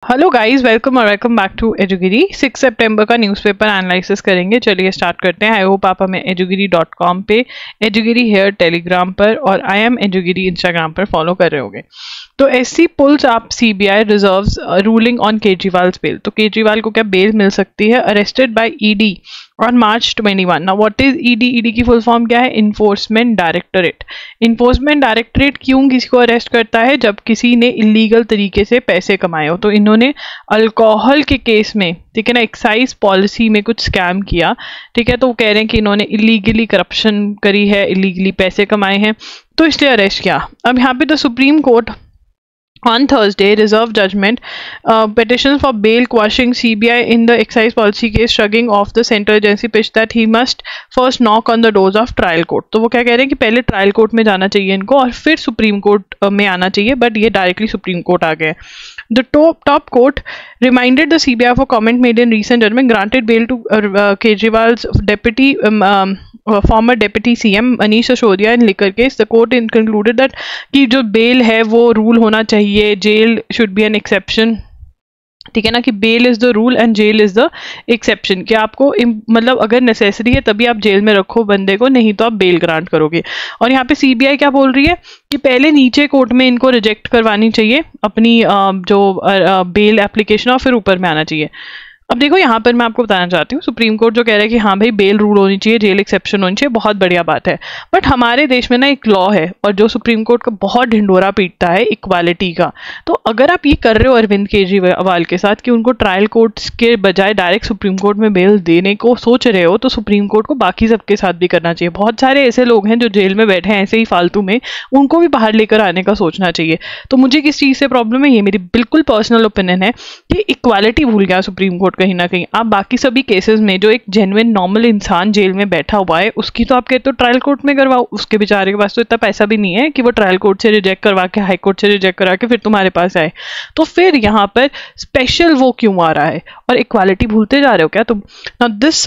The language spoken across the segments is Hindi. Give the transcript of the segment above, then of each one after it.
Hello guys, welcome back to एजुगिरी। 6 सितंबर का न्यूज़पेपर एनालिसिस करेंगे। चलिए स्टार्ट करते हैं। आई होप आप हमें edugiry.com पे, एजुगिरी हेयर टेलीग्राम पर और आई एम एजुगिरी इंस्टाग्राम पर फॉलो कर रहे होंगे। तो SC pulls up CBI reserves ruling on Kejriwal bail. तो केजरीवाल को क्या बेल मिल सकती है? Arrested by ED on March 21। Now what is ED? ED की फुल फॉर्म क्या है? Enforcement directorate. इन्फोर्समेंट डायरेक्टोरेट क्यों किसी को अरेस्ट करता है? जब किसी ने इलीगल तरीके से पैसे कमाए हो। तो इन्होंने अल्कोहल के केस में, ठीक है ना, एक्साइज पॉलिसी में कुछ स्कैम किया, ठीक है। तो वो कह रहे हैं कि इन्होंने इलीगली करप्शन करी है, इलीगली पैसे कमाए हैं, तो इसलिए अरेस्ट किया। अब यहाँ पे the supreme court on Thursday reserved judgment petitions for bail quashing CBI in the excise policy case, shrugging off the central agency pitch that he must first knock on the doors of trial court। तो वो क्या कह रहे हैं कि पहले ट्रायल कोर्ट में जाना चाहिए इनको और फिर सुप्रीम कोर्ट में आना चाहिए, बट ये डायरेक्टली सुप्रीम कोर्ट आ गए। The top court reminded the CBI for comment made in recent judgment, granted bail to Kejriwal's former deputy CM Manish Sisodia in liquor case। The court concluded that कि जो बेल है वो रूल होना चाहिए, jail should be an exception, ठीक है ना, कि bail is the rule and jail is the exception. कि आपको मतलब अगर नेसेसरी है तभी आप जेल में रखो बंदे को, नहीं तो आप बेल ग्रांट करोगे। और यहाँ पे सीबीआई क्या बोल रही है कि पहले नीचे कोर्ट में इनको रिजेक्ट करवानी चाहिए अपनी जो बेल एप्लीकेशन, और फिर ऊपर में आना चाहिए। अब देखो यहाँ पर मैं आपको बताना चाहती हूँ, सुप्रीम कोर्ट जो कह रहा है कि हाँ भाई बेल रूल होनी चाहिए, जेल एक्सेप्शन होनी चाहिए, बहुत बढ़िया बात है। बट हमारे देश में ना एक लॉ है और जो सुप्रीम कोर्ट का बहुत ढिंडोरा पीटता है इक्वालिटी का। तो अगर आप ये कर रहे हो अरविंद केजरीवाल के साथ कि उनको ट्रायल कोर्ट के बजाय डायरेक्ट सुप्रीम कोर्ट में बेल देने को सोच रहे हो, तो सुप्रीम कोर्ट को बाकी सबके साथ भी करना चाहिए। बहुत सारे ऐसे लोग हैं जो जेल में बैठे हैं ऐसे ही फालतू में, उनको भी बाहर लेकर आने का सोचना चाहिए। तो मुझे किस चीज़ से प्रॉब्लम है, ये मेरी बिल्कुल पर्सनल ओपिनियन है कि इक्वालिटी भूल गया सुप्रीम कोर्ट कहीं ना कहीं। आप बाकी सभी केसेस में जो एक जेन्युइन नॉर्मल इंसान जेल में बैठा हुआ है उसकी तो आप कहते हो ट्रायल कोर्ट में करवाओ, उसके बेचारे के पास तो इतना पैसा भी नहीं है कि वो ट्रायल कोर्ट से रिजेक्ट करवा के, हाई कोर्ट से रिजेक्ट करा के फिर तुम्हारे पास आए। तो फिर यहाँ पर स्पेशल वो क्यों आ रहा है और इक्वालिटी भूलते जा रहे हो क्या तुम? नाउ दिस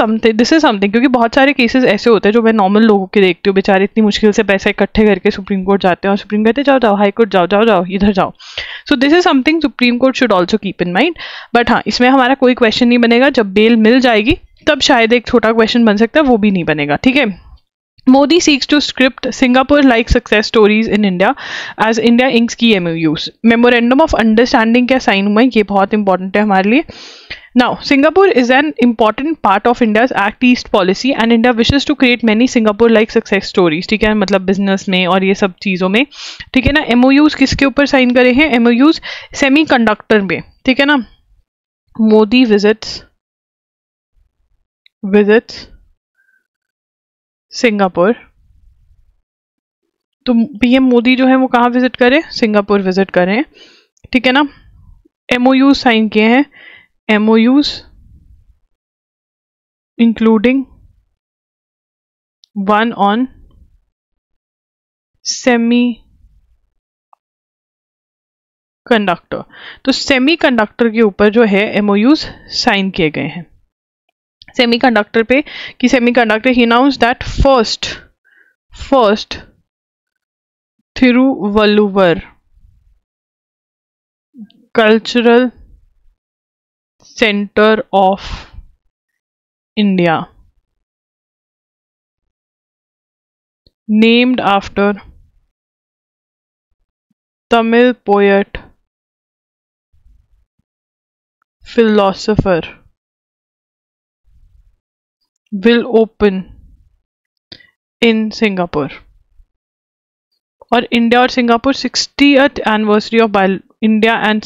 इज समथिंग, क्योंकि बहुत सारे केसेस ऐसे होते हैं जो मैं नॉर्मल लोगों के देखती हूँ, बेचारे इतनी मुश्किल से पैसा इकट्ठे करके सुप्रीम कोर्ट जाते हैं और सुप्रीम कहते जाओ जाओ, हाई कोर्ट जाओ जाओ जाओ, इधर जाओ। So this is something supreme court should also keep in mind. But हाँ, इसमें हमारा कोई क्वेश्चन नहीं बनेगा, जब बेल मिल जाएगी तब शायद एक छोटा क्वेश्चन बन सकता है, वो भी नहीं बनेगा, ठीक है। Modi seeks to script Singapore-like success stories in India as India inks key MOUs। Memorandum of Understanding क्या साइन हुआ है, ये बहुत इंपॉर्टेंट है हमारे लिए। Now, Singapore is an important part of India's Act East policy and India wishes to create many Singapore-like success stories। ठीक है, मतलब बिजनेस में और ये सब चीज़ों में, ठीक है ना। MOUs किसके ऊपर साइन करे हैं? MOUs सेमी कंडक्टर में, ठीक है ना। Modi visits Singapore. तो पीएम मोदी जो है वो कहाँ विजिट करें? सिंगापुर विजिट करें, ठीक है ना। MOUs साइन किए हैं, MOUs including one on semi conductor. तो सेमी कंडक्टर के ऊपर जो है MOUs साइन किए गए हैं। सेमी कंडक्टर पे कि सेमी कंडक्टर ही announce that first Thiruvalluvar cultural centre of India named after Tamil poet philosopher will open in Singapore। और इंडिया और Singapore 60th anniversary of India and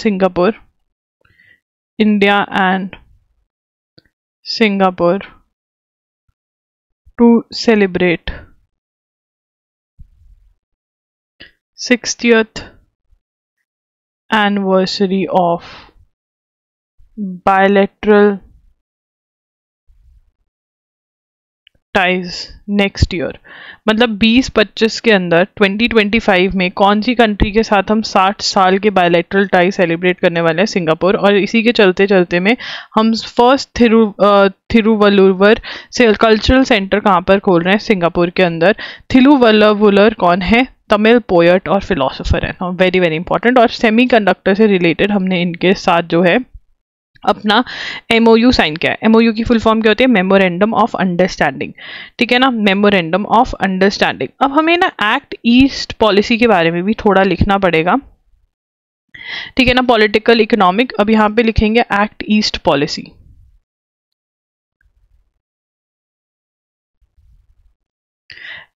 Singapore to celebrate 60th anniversary of bilateral ties next year. मतलब 2025 के अंदर 2025 में कौन सी कंट्री के साथ हम 60 साल के बायलैटरल टाई सेलिब्रेट करने वाले हैं? सिंगापुर। और इसी के चलते चलते में हम फर्स्ट थिरुवल्लुवर से कल्चरल सेंटर कहाँ पर खोल रहे हैं? सिंगापुर के अंदर। थिरुवल्लुवर कौन है? तमिल पोएट और फिलोसोफर है, वेरी वेरी इंपॉर्टेंट। और सेमीकंडक्टर से रिलेटेड हमने इनके साथ जो है अपना MOU साइन किया है। MOU की फुल फॉर्म क्या होती है? मेमोरेंडम ऑफ अंडरस्टैंडिंग, ठीक है ना, मेमोरेंडम ऑफ अंडरस्टैंडिंग। अब हमें ना एक्ट ईस्ट पॉलिसी के बारे में भी थोड़ा लिखना पड़ेगा, ठीक है ना, पॉलिटिकल इकोनॉमिक। अब यहाँ पे लिखेंगे act east policy.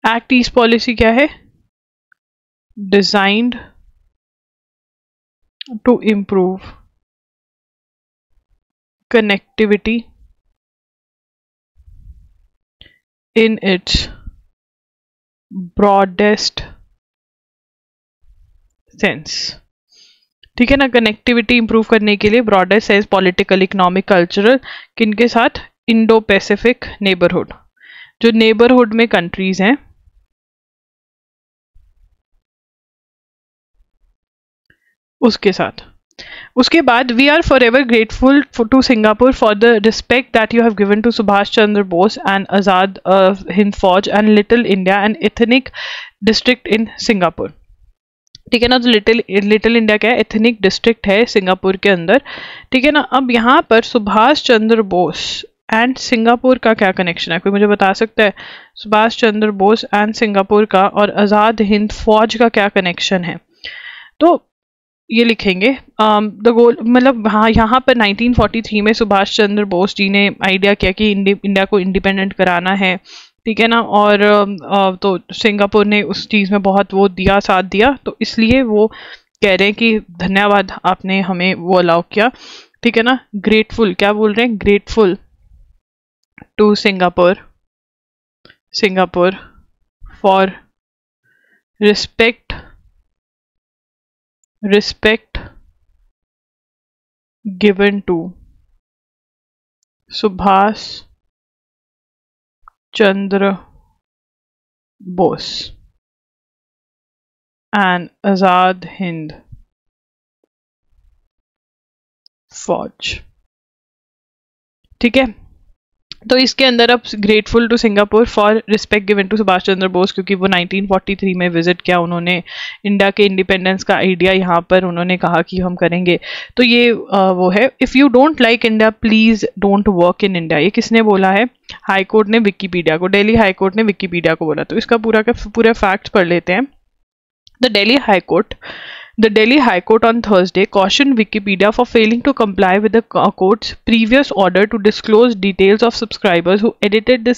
Act east policy क्या है? Designed to improve connectivity in its broadest sense, ठीक है ना। कनेक्टिविटी इंप्रूव करने के लिए broadest sense, political, economic, cultural, किनके साथ? इंडो पैसिफिक नेबरहुड, जो नेबरहुड में कंट्रीज हैं उसके साथ। उसके बाद we are for ever grateful to Singapore for the respect that you have given to Subhash Chandra Bose and Azad Hind Fauj and little India and ethnic district in Singapore, ठीक है ना। तो लिटिल इंडिया क्या है? एथनिक डिस्ट्रिक्ट है सिंगापुर के अंदर, ठीक है ना। अब यहाँ पर सुभाष चंद्र बोस एंड सिंगापुर का क्या कनेक्शन है? कोई मुझे बता सकता है? सुभाष चंद्र बोस एंड सिंगापुर का और आज़ाद हिंद फौज का क्या कनेक्शन है? तो ये लिखेंगे द गोल, मतलब हाँ, यहाँ पर 1943 में सुभाष चंद्र बोस जी ने आइडिया किया कि इंडिया को इंडिपेंडेंट कराना है, ठीक है ना। और तो सिंगापुर ने उस चीज़ में बहुत वो दिया, साथ दिया, तो इसलिए वो कह रहे हैं कि धन्यवाद, आपने हमें वो अलाउ किया, ठीक है ना। ग्रेटफुल, क्या बोल रहे हैं? Grateful to Singapore for respect given to Subhash Chandra Bose and Azad Hind फौज, ठीक है। तो इसके अंदर अब grateful to Singapore for respect given to Subhash Chandra Bose, क्योंकि वो 1943 में विजिट किया उन्होंने, इंडिया के इंडिपेंडेंस का आइडिया यहाँ पर उन्होंने कहा कि हम करेंगे। तो ये वो है, if you don't like India please don't work in India. ये किसने बोला है? हाई कोर्ट ने विकीपीडिया को, दिल्ली हाई कोर्ट ने विकीपीडिया को बोला। तो इसका पूरा का पूरा फैक्ट्स पढ़ लेते हैं। The Delhi High Court on Thursday cautioned Wikipedia for failing to comply with the court's previous order to disclose details of subscribers who edited the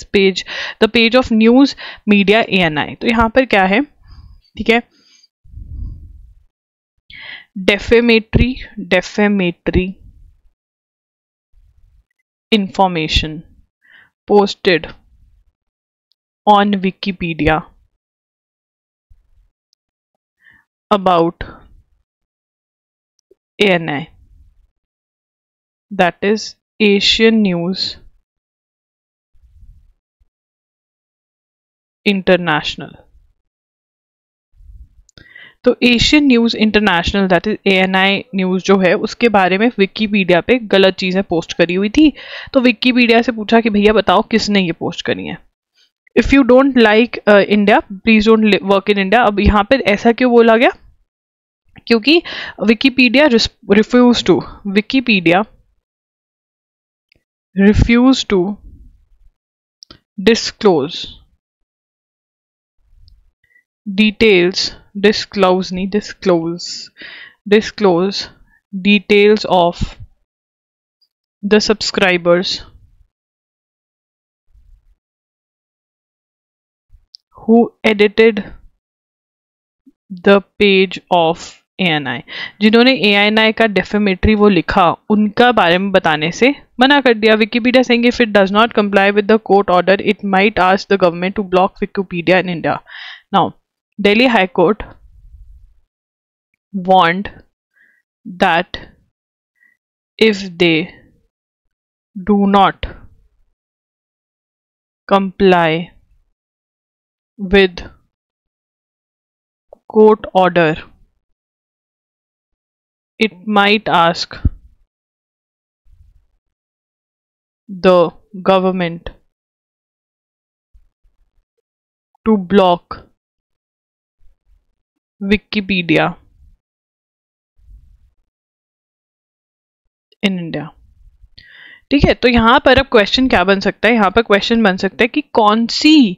page of News Media ANI। तो यहाँ पर क्या है, ठीक है, defamatory information posted on Wikipedia about ANI, that is Asian News International। तो Asian news international that is ANI news जो है, उसके बारे में विकीपीडिया पे गलत चीज़ें पोस्ट करी हुई थी। तो विकीपीडिया से पूछा कि भैया बताओ किसने ये पोस्ट करी है। If you don't like India please don't work in India. अब यहाँ पर ऐसा क्यों बोला गया? क्योंकि Wikipedia refuse to disclose details of the subscribers who edited the page of ANI। जिन्होंने ANI का डेफेमेटरी वो लिखा, उनका बारे में बताने से मना कर दिया। Wikipedia saying if it does not comply with the court order it might ask the government to block Wikipedia in India. Now Delhi High Court warned that if they do not comply with court order, it might ask the government to block Wikipedia in India. ठीक है, तो यहाँ पर अब क्वेश्चन क्या बन सकता है, यहाँ पर क्वेश्चन बन सकता है कि कौन सी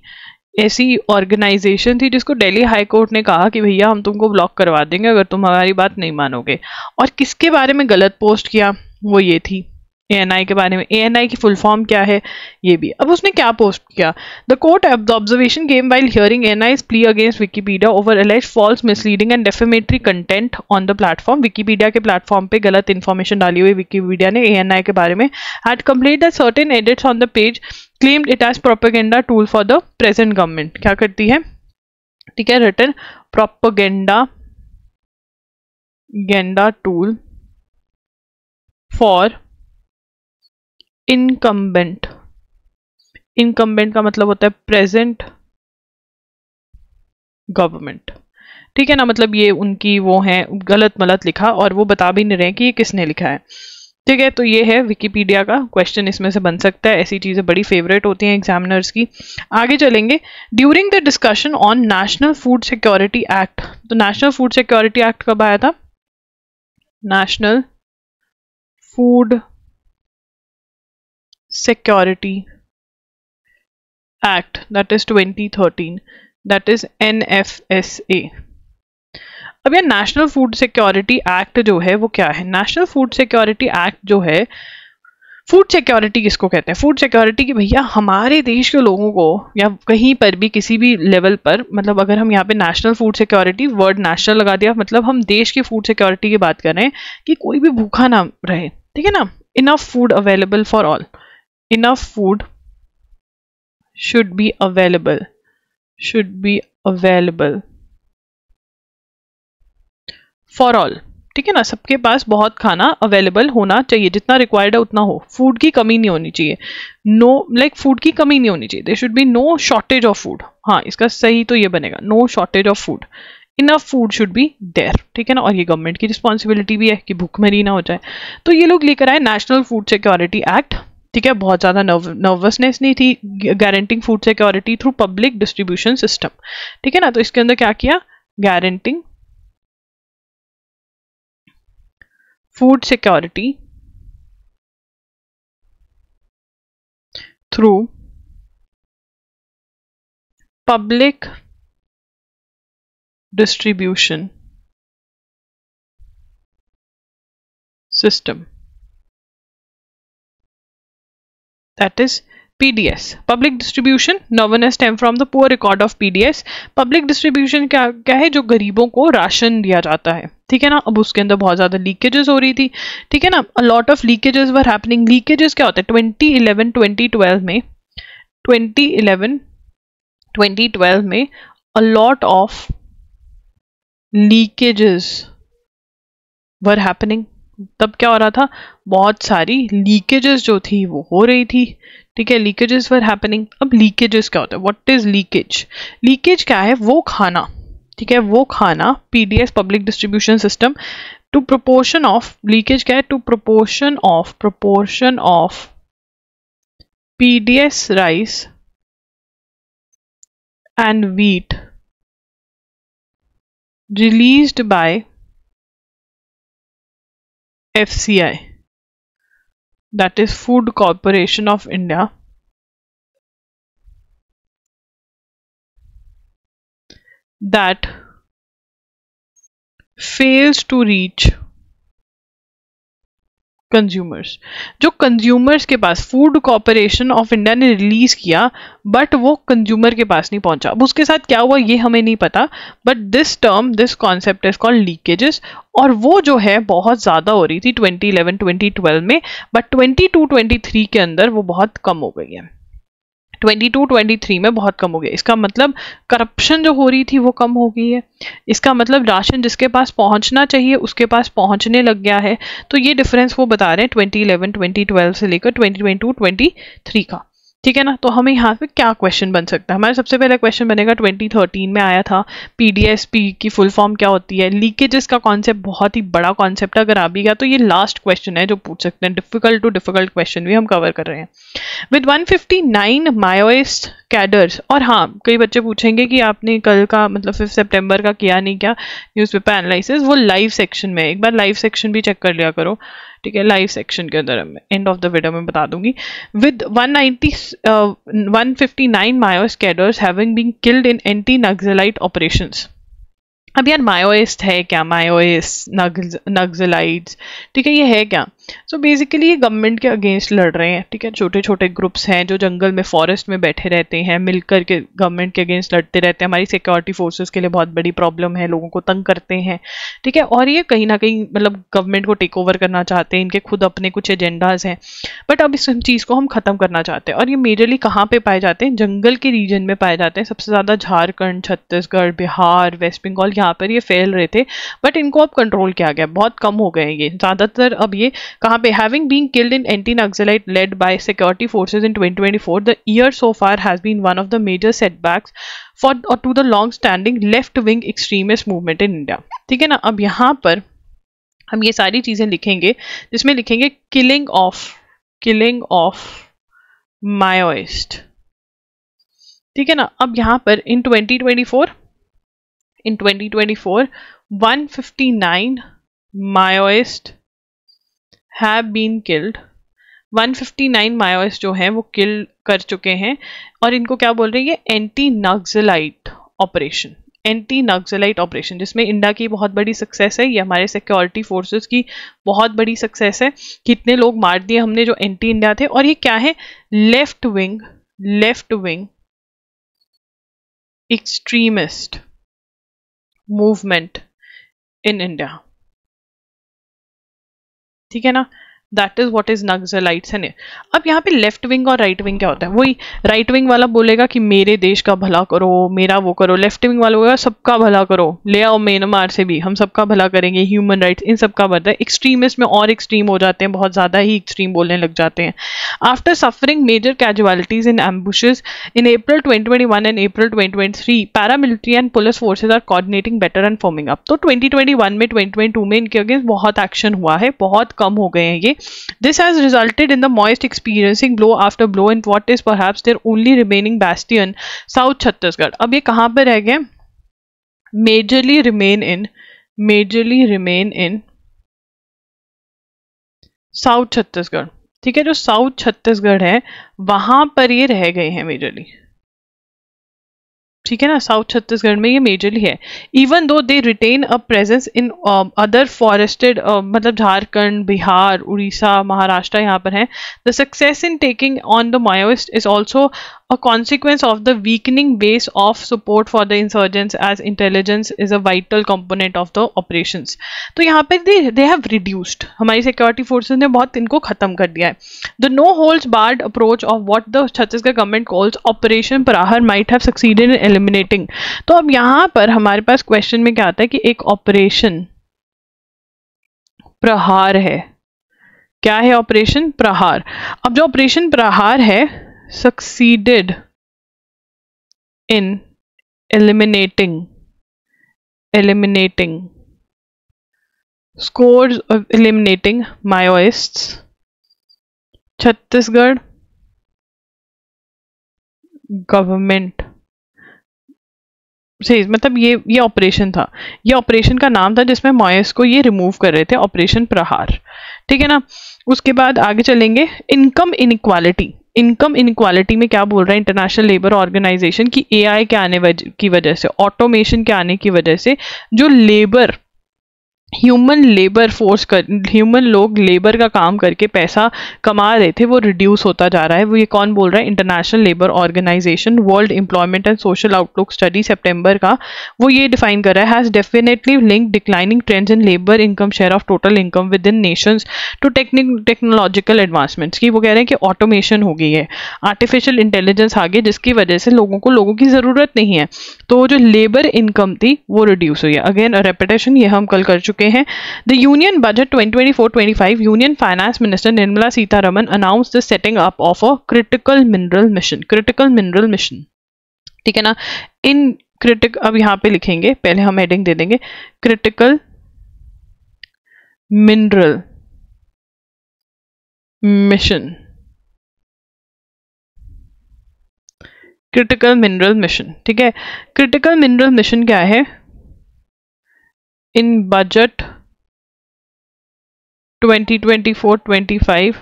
ऐसी ऑर्गेनाइजेशन थी जिसको दिल्ली हाई कोर्ट ने कहा कि भैया हम तुमको ब्लॉक करवा देंगे अगर तुम हमारी बात नहीं मानोगे, और किसके बारे में गलत पोस्ट किया, वो ये थी ANI के बारे में। ANI की फुल फॉर्म क्या है ये भी। अब उसने क्या पोस्ट किया, the court the observation came while hearing ANI's plea against Wikipedia over alleged false misleading and defamatory content on the platform। Wikipedia के प्लेटफॉर्म पे गलत इन्फॉर्मेशन डाली हुई विकिपीडिया ने ANI के बारे में had complained that certain edits on the page claimed it as propaganda tool for the present government। क्या करती है, ठीक है, written propaganda tool for incumbent. Incumbent का मतलब होता है प्रेजेंट गवर्नमेंट। ठीक है ना, मतलब ये उनकी वो है, गलत मलत लिखा और वो बता भी नहीं रहे कि ये किसने लिखा है। ठीक है, तो ये है विकिपीडिया का क्वेश्चन, इसमें से बन सकता है। ऐसी चीजें बड़ी फेवरेट होती हैं एग्जामिनर्स की। आगे चलेंगे, during the discussion on national food security act. तो नेशनल फूड सिक्योरिटी एक्ट कब आया था, national food Security Act, that is 2013, that is NFSA। अब ये नेशनल फूड सिक्योरिटी एक्ट जो है वो क्या है, नेशनल फूड सिक्योरिटी एक्ट जो है, फूड सिक्योरिटी किसको कहते हैं, फूड सिक्योरिटी की भैया हमारे देश के लोगों को या कहीं पर भी किसी भी लेवल पर, मतलब अगर हम यहाँ पे national food security, word national लगा दिया, मतलब हम देश की फूड सिक्योरिटी की बात कर रहे हैं कि कोई भी भूखा ना रहे। ठीक है ना, enough food available for all, enough food should be available for all। ठीक है ना, सबके पास बहुत खाना अवेलेबल होना चाहिए, जितना रिक्वायर्ड है उतना हो, फूड की कमी नहीं होनी चाहिए, नो लाइक फूड की कमी नहीं होनी चाहिए, there should be no shortage of food. हाँ, इसका सही तो ये बनेगा, no shortage of food, enough food should be there. ठीक है ना, और ये गवर्नमेंट की रिस्पॉन्सिबिलिटी भी है कि भूखमरी ना हो जाए। तो ये लोग लेकर आए नेशनल फूड सिक्योरिटी एक्ट। ठीक है, बहुत ज़्यादा नर्वसनेस नहीं थी, guaranteeing food security through public distribution system. ठीक है ना, तो इसके अंदर क्या किया, guaranteeing food security through public distribution system, that is PDS, public distribution known as stem from the poor record of PDS। public distribution क्या है, जो गरीबों को राशन दिया जाता है। ठीक है ना, अब उसके अंदर बहुत ज्यादा लीकेजेस हो रही थी। ठीक है ना, a lot of leakages were happening। Leakages क्या होता है, 2011-2012 में a lot of leakages were happening। तब क्या हो रहा था, बहुत सारी लीकेजेस जो थी वो हो रही थी। ठीक है, लीकेजेस वर हैपनिंग। अब लीकेजेस क्या होता है, व्हाट इज लीकेज, लीकेज क्या है, वो खाना, ठीक है, वो खाना PDS public distribution system to proportion of, leakage क्या है, to proportion of PDS rice and wheat released by FCI, that is Food Corporation of India, that fails to reach consumers. जो कंज्यूमर्स के पास फूड कॉर्पोरेशन ऑफ इंडिया ने रिलीज किया बट वो कंज्यूमर के पास नहीं पहुंचा। अब उसके साथ क्या हुआ ये हमें नहीं पता, but this concept is called leakages, और वो जो है बहुत ज्यादा हो रही थी 2011-2012 में, बट 22-23 के अंदर वो बहुत कम हो गई है। 22-23 में बहुत कम हो गया। इसका मतलब करप्शन जो हो रही थी वो कम हो गई है। इसका मतलब राशन जिसके पास पहुंचना चाहिए उसके पास पहुंचने लग गया है। तो ये डिफरेंस वो बता रहे हैं 2011-2012 से लेकर 2022-23 का। ठीक है ना। तो हमें यहाँ पे क्या क्वेश्चन बन सकता है, हमारा सबसे पहला क्वेश्चन बनेगा 2013 में आया था, PDSP की फुल फॉर्म क्या होती है। लीकेजेस का कॉन्सेप्ट बहुत ही बड़ा कॉन्सेप्ट है, अगर आ भी गया तो ये लास्ट क्वेश्चन है जो पूछ सकते हैं, डिफिकल्ट टू डिफिकल्ट क्वेश्चन भी हम कवर कर रहे हैं। विद 159 मायोइस्ट कैडर्स, और हाँ कई बच्चे पूछेंगे कि आपने कल का मतलब 5 सितंबर का किया नहीं क्या न्यूज़पेपर एनालिसिस, वो लाइव सेक्शन में, एक बार लाइव सेक्शन भी चेक कर लिया करो, ठीक है। लाइव सेक्शन के अंदर एंड ऑफ द वीडियो में बता दूंगी। With 159 Maoist cadres having been killed in anti Naxalite operations. अब यार मायोइस्ट है क्या, मायोइस्ट नक्सलाइट्स, ठीक है, ये है क्या। सो बेसिकली ये गवर्नमेंट के अगेंस्ट लड़ रहे हैं, ठीक है। छोटे छोटे ग्रुप्स हैं जो जंगल में फॉरेस्ट में बैठे रहते हैं, मिलकर के गवर्नमेंट के अगेंस्ट लड़ते रहते हैं। हमारी सिक्योरिटी फोर्सेस के लिए बहुत बड़ी प्रॉब्लम है, लोगों को तंग करते हैं, ठीक है। और ये कहीं ना कहीं मतलब गवर्नमेंट को टेक ओवर करना चाहते हैं, इनके खुद अपने कुछ एजेंडाज हैं, बट अब इस चीज़ को हम खत्म करना चाहते हैं। और ये मेजरली कहाँ पे पाए जाते हैं, जंगल के रीजन में पाए जाते हैं, सबसे ज़्यादा झारखंड, छत्तीसगढ़, बिहार, वेस्ट बंगाल, यहाँ पर ये फैल रहे थे, बट इनको अब कंट्रोल किया गया, बहुत कम हो गए ये ज़्यादातर। अब ये कहाँ पे, having been killed in anti naxalite led by security forces in 2024, the year so far has been one of the major setbacks for to the long standing left wing extremist movement in India, ठीक है ना। अब यहाँ पर हम ये सारी चीजें लिखेंगे, जिसमें लिखेंगे किलिंग ऑफ मायोइस्ट, ठीक है ना। अब यहाँ पर इन 2024 159 मायोइस्ट हैव बीन किल्ड, 159 मायोइस्ट जो हैं वो किल कर चुके हैं, और इनको क्या बोल रहे हैं, ये anti naxalite operation, anti naxalite operation, जिसमें इंडिया की बहुत बड़ी सक्सेस है, ये हमारे सिक्योरिटी फोर्सेस की बहुत बड़ी सक्सेस है। कितने लोग मार दिए हमने जो एंटी इंडिया थे, और ये क्या है, left wing extremist movement in India, ठीक है ना। That is what is Naxalites है। अब यहाँ पे लेफ्ट विंग और राइट विंग क्या होता है, वही राइट विंग वाला बोलेगा कि मेरे देश का भला करो, मेरा वो करो, लेफ्ट विंग वाला बोलेगा सबका भला करो, ले आओ म्यांमार से भी हम सबका भला करेंगे, ह्यूमन राइट्स, इन सबका बढ़ता है। एक्सट्रीमिस्ट में और एक्सट्रीम हो जाते हैं, बहुत ज्यादा ही एक्सट्रीम बोलने लग जाते हैं। After suffering major casualties in ambushes in April 2021 and April 2023, paramilitary and police forces are coordinating better and forming up. तो 2021 में 2022 में इनके अगेंस्ट बहुत एक्शन हुआ है, बहुत कम हो गए हैं ये। This has resulted in the Maoist experiencing blow after blow in what is perhaps their only remaining bastion, South Chhattisgarh. अब ये कहाँ पर रह गए, majorly remain in South Chhattisgarh, ठीक है। जो साउथ छत्तीसगढ़ है वहां पर ये रह गए हैं मेजरली, ठीक है ना। साउथ छत्तीसगढ़ में ये मेजरली है, even though they retain a presence in other forested, मतलब झारखंड, बिहार, उड़ीसा, महाराष्ट्र यहाँ पर है। The success in taking on the Maoist is also a consequence of the weakening base of support for the insurgents, as intelligence is a vital component of the operations. तो यहाँ पे they have reduced, हमारी security forces ने बहुत इनको खत्म कर दिया है। The no holds barred approach of what the Chhattisgarh government calls Operation Prahar might have succeeded in eliminating. तो अब यहाँ पर हमारे पास क्वेश्चन में क्या आता है कि एक ऑपरेशन प्रहार है, क्या है ऑपरेशन प्रहार। अब जो ऑपरेशन प्रहार है succeeded in eliminating scores of eliminating maoists, Chhattisgarh government से, मतलब ये ऑपरेशन था, ये ऑपरेशन का नाम था जिसमें मायोइस्ट को ये रिमूव कर रहे थे, ऑपरेशन प्रहार, ठीक है ना। उसके बाद आगे चलेंगे, इनकम इनइक्वालिटी में क्या बोल रहा है इंटरनेशनल लेबर ऑर्गेनाइजेशन की, एआई के आने की वजह से, ऑटोमेशन के आने की वजह से जो लेबर, ह्यूमन लोग लेबर का काम करके पैसा कमा रहे थे, वो रिड्यूस होता जा रहा है। वो ये कौन बोल रहा है, International Labour Organization, World Employment and Social Outlook study सितंबर का, वो ये डिफाइन कर रहा है, has definitely link declining trends in labour income share of total income within nations to technological advancements की। वो कह रहे हैं कि ऑटोमेशन हो गई है, आर्टिफिशियल इंटेलिजेंस आ गई, जिसकी वजह से लोगों की जरूरत नहीं है, तो जो लेबर इनकम थी वो रिड्यूस हुई है। अगेन रेपिटेशन, ये हम कल कर चुके चुके हैं। The union budget 2024-25 union finance minister Nirmala Sitharaman announce the setting up of a critical mineral mission. Critical mineral mission, ठीक है ना। इन क्रिटिक, अब यहाँ पे लिखेंगे, पहले हम हेडिंग दे देंगे critical mineral mission. Critical mineral mission, ठीक है। क्रिटिकल मिनरल मिशन क्या है? In budget 2024-25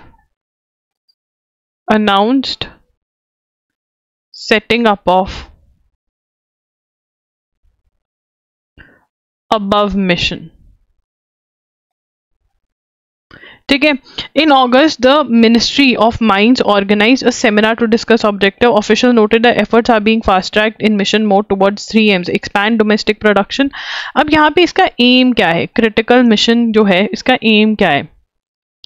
announced setting up of above mission, ठीक है। In August the Ministry of Mines organise a seminar to discuss objective. Official noted the efforts are being fast tracked in mission mode towards 3 aims, expand domestic production. अब यहाँ पे इसका एम क्या है? क्रिटिकल मिशन जो है इसका एम क्या है,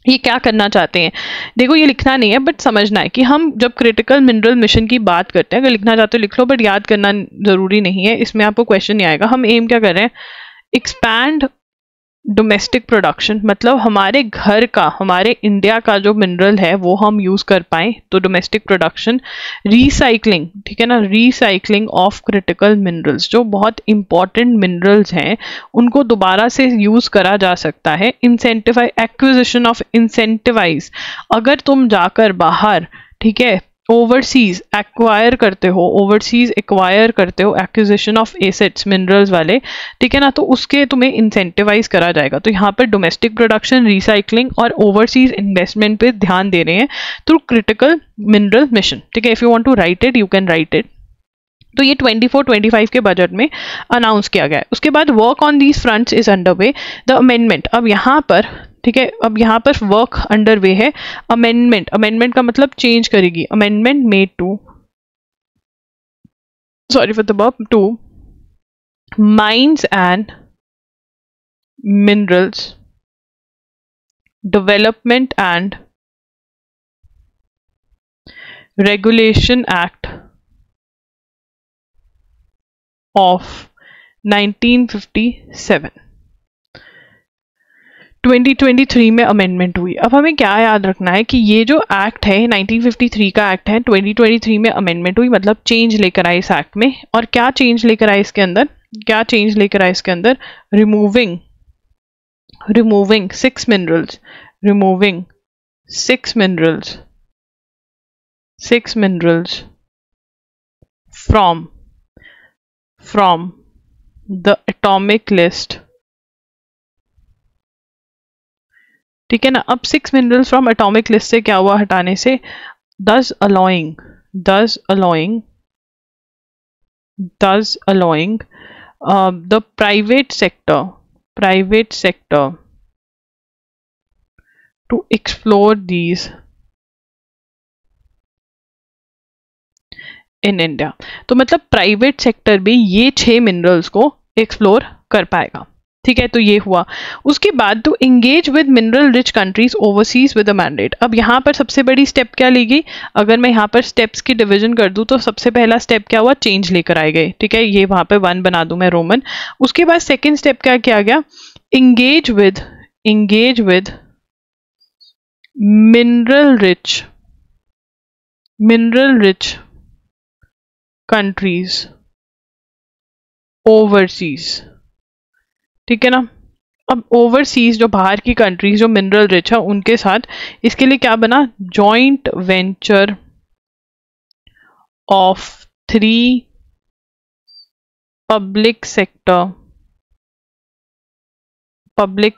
ये क्या करना चाहते हैं? देखो ये लिखना नहीं है बट समझना है कि हम जब क्रिटिकल मिनरल मिशन की बात करते हैं, अगर लिखना चाहते हो लिख लो बट याद करना जरूरी नहीं है, इसमें आपको क्वेश्चन नहीं आएगा। हम एम क्या कर रहे हैं? एक्सपैंड डोमेस्टिक प्रोडक्शन, मतलब हमारे घर का, हमारे इंडिया का जो मिनरल है वो हम यूज कर पाए, तो डोमेस्टिक प्रोडक्शन। रिसाइकलिंग, ठीक है ना, रिसाइकलिंग ऑफ क्रिटिकल मिनरल्स, जो बहुत इंपॉर्टेंट मिनरल्स हैं उनको दोबारा से यूज करा जा सकता है। इंसेंटिवाइज, एक्विजिशन ऑफ, इंसेंटिवाइज, अगर तुम जाकर बाहर, ठीक है, ओवरसीज एक्वायर करते हो, ओवरसीज एक्वायर करते हो, एक्विजिशन ऑफ एसेट्स मिनरल्स वाले, ठीक है ना, तो उसके तुम्हें इंसेंटिवाइज करा जाएगा। तो यहाँ पर डोमेस्टिक प्रोडक्शन, रिसाइकलिंग और ओवरसीज इन्वेस्टमेंट पे ध्यान दे रहे हैं थ्रू क्रिटिकल मिनरल मिशन, ठीक है। If you want to write it you can write it. तो ये 24-25 के बजट में अनाउंस किया गया है। उसके बाद work on these fronts is under way. The amendment, अब यहाँ पर, ठीक है, अब यहाँ पर वर्क अंडर वे है। अमेंडमेंट, अमेंडमेंट का मतलब चेंज करेगी। Amendment made to, sorry for the verb, to mines and minerals development and regulation act of 1957, 2023 में अमेंडमेंट हुई। अब हमें क्या याद रखना है कि ये जो एक्ट है 1953 का एक्ट है, 2023 में अमेंडमेंट हुई, मतलब चेंज लेकर आए इस एक्ट में। और क्या चेंज लेकर आए इसके अंदर? क्या चेंज लेकर आए इसके अंदर? Removing 6 minerals, removing 6 minerals from the atomic list, ठीक है ना। अब 6 मिनरल्स फ्रॉम एटॉमिक लिस्ट से क्या हुआ हटाने से? thus allowing the private sector to explore these in India. तो मतलब प्राइवेट सेक्टर भी ये 6 मिनरल्स को एक्सप्लोर कर पाएगा, ठीक है। तो ये हुआ। उसके बाद to engage with mineral rich countries overseas with a mandate. अब यहाँ पर सबसे बड़ी स्टेप क्या ली गई? अगर मैं यहाँ पर स्टेप्स की डिवीजन कर दूं तो सबसे पहला स्टेप क्या हुआ? चेंज लेकर आए गए, ठीक है। ये वहां पे 1 बना दूं मैं रोमन। उसके बाद सेकेंड स्टेप क्या किया गया? Engage with mineral rich countries overseas, ठीक है ना। अब ओवरसीज जो बाहर की कंट्रीज जो मिनरल रिच है उनके साथ, इसके लिए क्या बना? Joint venture of 3 public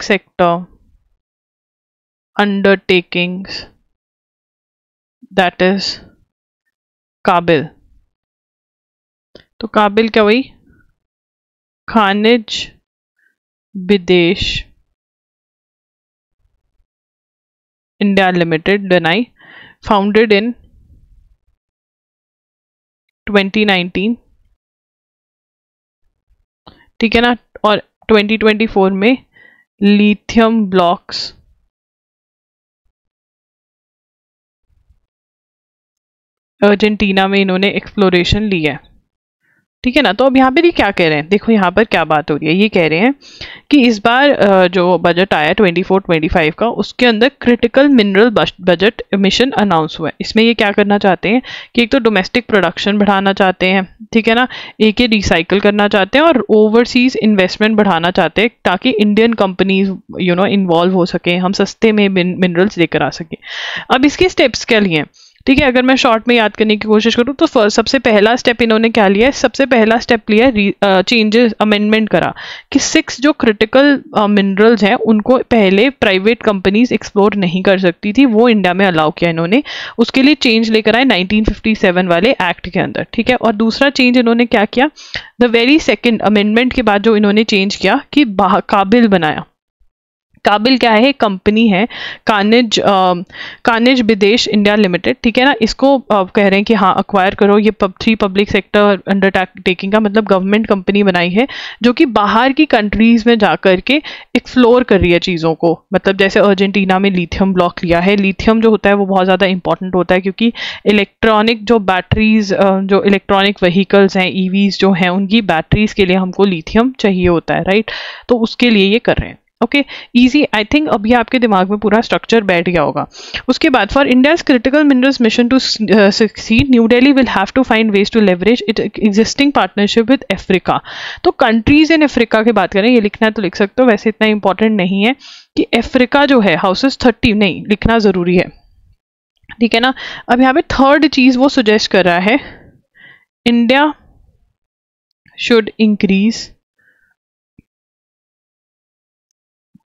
sector undertakings, that is काबिल। तो काबिल क्या हुई? खनिज विदेश इंडिया लिमिटेड, डनाई, फाउंडेड इन 2019, ठीक है ना। और 2024 में लिथियम ब्लॉक्स अर्जेंटीना में इन्होंने एक्सप्लोरेशन ली है। ठीक है ना। तो अब यहाँ पर ये क्या कह रहे हैं, देखो यहाँ पर क्या बात हो रही है, ये कह रहे हैं कि इस बार जो बजट आया 24-25 का, उसके अंदर critical mineral budget mission announce हुआ है। इसमें ये क्या करना चाहते हैं कि एक तो डोमेस्टिक प्रोडक्शन बढ़ाना चाहते हैं, ठीक है ना, एक ये रिसाइकल करना चाहते हैं और ओवरसीज इन्वेस्टमेंट बढ़ाना चाहते हैं ताकि इंडियन कंपनीज इन्वॉल्व हो सके, हम सस्ते में मिनरल्स लेकर आ सके। अब इसके स्टेप्स क्या लिए, ठीक है, अगर मैं शॉर्ट में याद करने की कोशिश करूँ तो सबसे पहला स्टेप इन्होंने क्या लिया है, सबसे पहला स्टेप लिया चेंजेस अमेंडमेंट करा कि 6 जो क्रिटिकल मिनरल्स हैं उनको पहले प्राइवेट कंपनीज एक्सप्लोर नहीं कर सकती थी, वो इंडिया में अलाउ किया इन्होंने। उसके लिए चेंज लेकर आए 1957 वाले एक्ट के अंदर, ठीक है। और दूसरा चेंज इन्होंने क्या किया, द वेरी सेकेंड अमेंडमेंट के बाद जो इन्होंने चेंज किया कि काबिल बनाया। काबिल क्या है, कंपनी है, कानिज विदेश इंडिया लिमिटेड, ठीक है ना। इसको कह रहे हैं कि हाँ अक्वायर करो, ये 3 पब्लिक सेक्टर अंडरटेकिंग का मतलब गवर्नमेंट कंपनी बनाई है जो कि बाहर की कंट्रीज में जा करके एक्सप्लोर कर रही है चीज़ों को। मतलब जैसे अर्जेंटीना में लिथियम ब्लॉक लिया है, लिथियम जो होता है वो बहुत ज़्यादा इंपॉर्टेंट होता है क्योंकि इलेक्ट्रॉनिक जो बैटरीज, जो इलेक्ट्रॉनिक व्हीकल्स हैं, ईवीज जो हैं, उनकी बैटरीज के लिए हमको लिथियम चाहिए होता है, राइट। तो उसके लिए ये कर रहे हैं। ओके, इजी, आई थिंक अभी आपके दिमाग में पूरा स्ट्रक्चर बैठ गया होगा। उसके बाद for India's critical minerals mission to succeed, New Delhi will have to find ways to leverage it existing partnership with Africa. तो कंट्रीज इन अफ्रीका की बात करें, ये लिखना है तो लिख सकते हो, वैसे इतना इंपॉर्टेंट नहीं है कि अफ्रीका जो है हाउसेस 30 नहीं लिखना जरूरी है, ठीक है ना। अब यहाँ पे थर्ड चीज वो सुजेस्ट कर रहा है, India should increase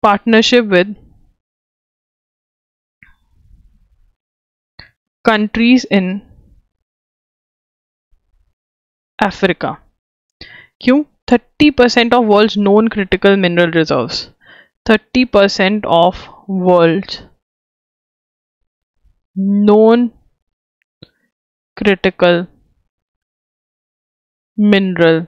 partnership with countries in Africa। क्यों? 30% of world's known critical mineral reserves, 30% of world's known critical mineral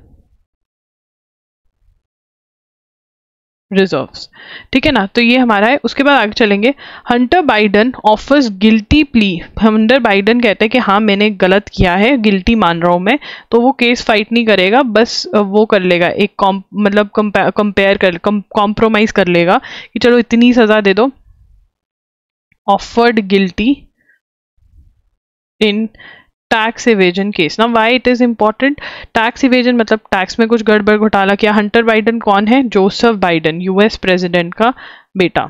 reserves, ठीक है ना। तो ये हमारा है। उसके बाद आगे चलेंगे, Hunter Biden offers guilty plea. Hunter Biden कहते हैं कि हाँ मैंने गलत किया है, गिल्टी मान रहा हूं मैं, तो वो केस फाइट नहीं करेगा, बस वो कर लेगा एक मतलब कॉम्प्रोमाइज कर लेगा कि चलो इतनी सजा दे दो। Offered guilty in tax evasion case. ना why it is important, tax evasion मतलब टैक्स में कुछ गड़बड़ घोटाला किया। हंटर बाइडन कौन है? जोसेफ बाइडन, यूएस प्रेसिडेंट का बेटा,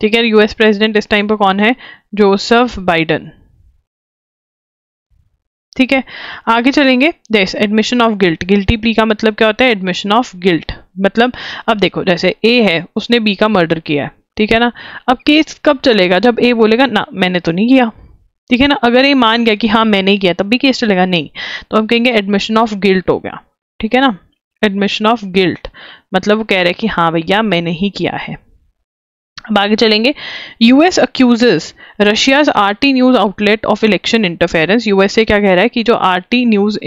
ठीक है। यूएस प्रेसिडेंट इस टाइम पर कौन है? जोसेफ बाइडन, ठीक है। आगे चलेंगे, this admission of guilt. Guilty plea का मतलब क्या होता है? Admission of guilt. मतलब अब देखो, जैसे ए है, उसने बी का मर्डर किया है, ठीक है ना। अब केस कब चलेगा? जब ए बोलेगा ना मैंने तो नहीं किया, ठीक है ना। अगर ये मान गया कि हाँ मैंने ही किया, तब भी केस चलेगा नहीं, तो हम कहेंगे एडमिशन ऑफ गिल्ट हो गया, ठीक है ना। एडमिशन ऑफ गिल्ट मतलब वो कह रहे हैं कि हाँ भैया मैंने ही किया है। अब आगे चलेंगे, US accuses Russia's RT news outlet of election interference. USA क्या कह रहा है कि जो आरटी न्यूज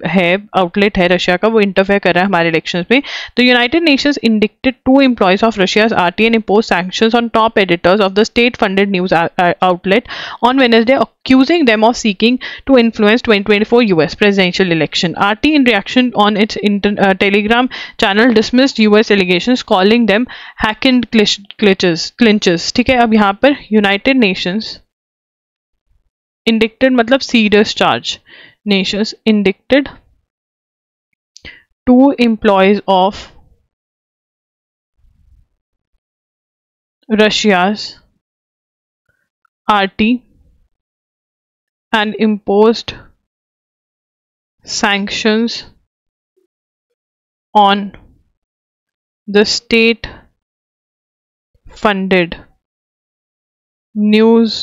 है आउटलेट है रशिया का, वो इंटरफेयर कर रहा है हमारे इलेक्शंस में। तो United Nations indicted 2 employees of Russia's RT and impose sanctions on top editors of the state funded news outlet on Wednesday, accusing them of seeking to influence 2024 US presidential election. RT in reaction on its Telegram channel dismissed US allegations, calling them hack and clinches. ठीक है। अब यहाँ पर यूनाइटेड नेशंस इंडिक्टेड मतलब serious charge, Nations indicted 2 employees of Russia's RT and imposed sanctions on the state-funded news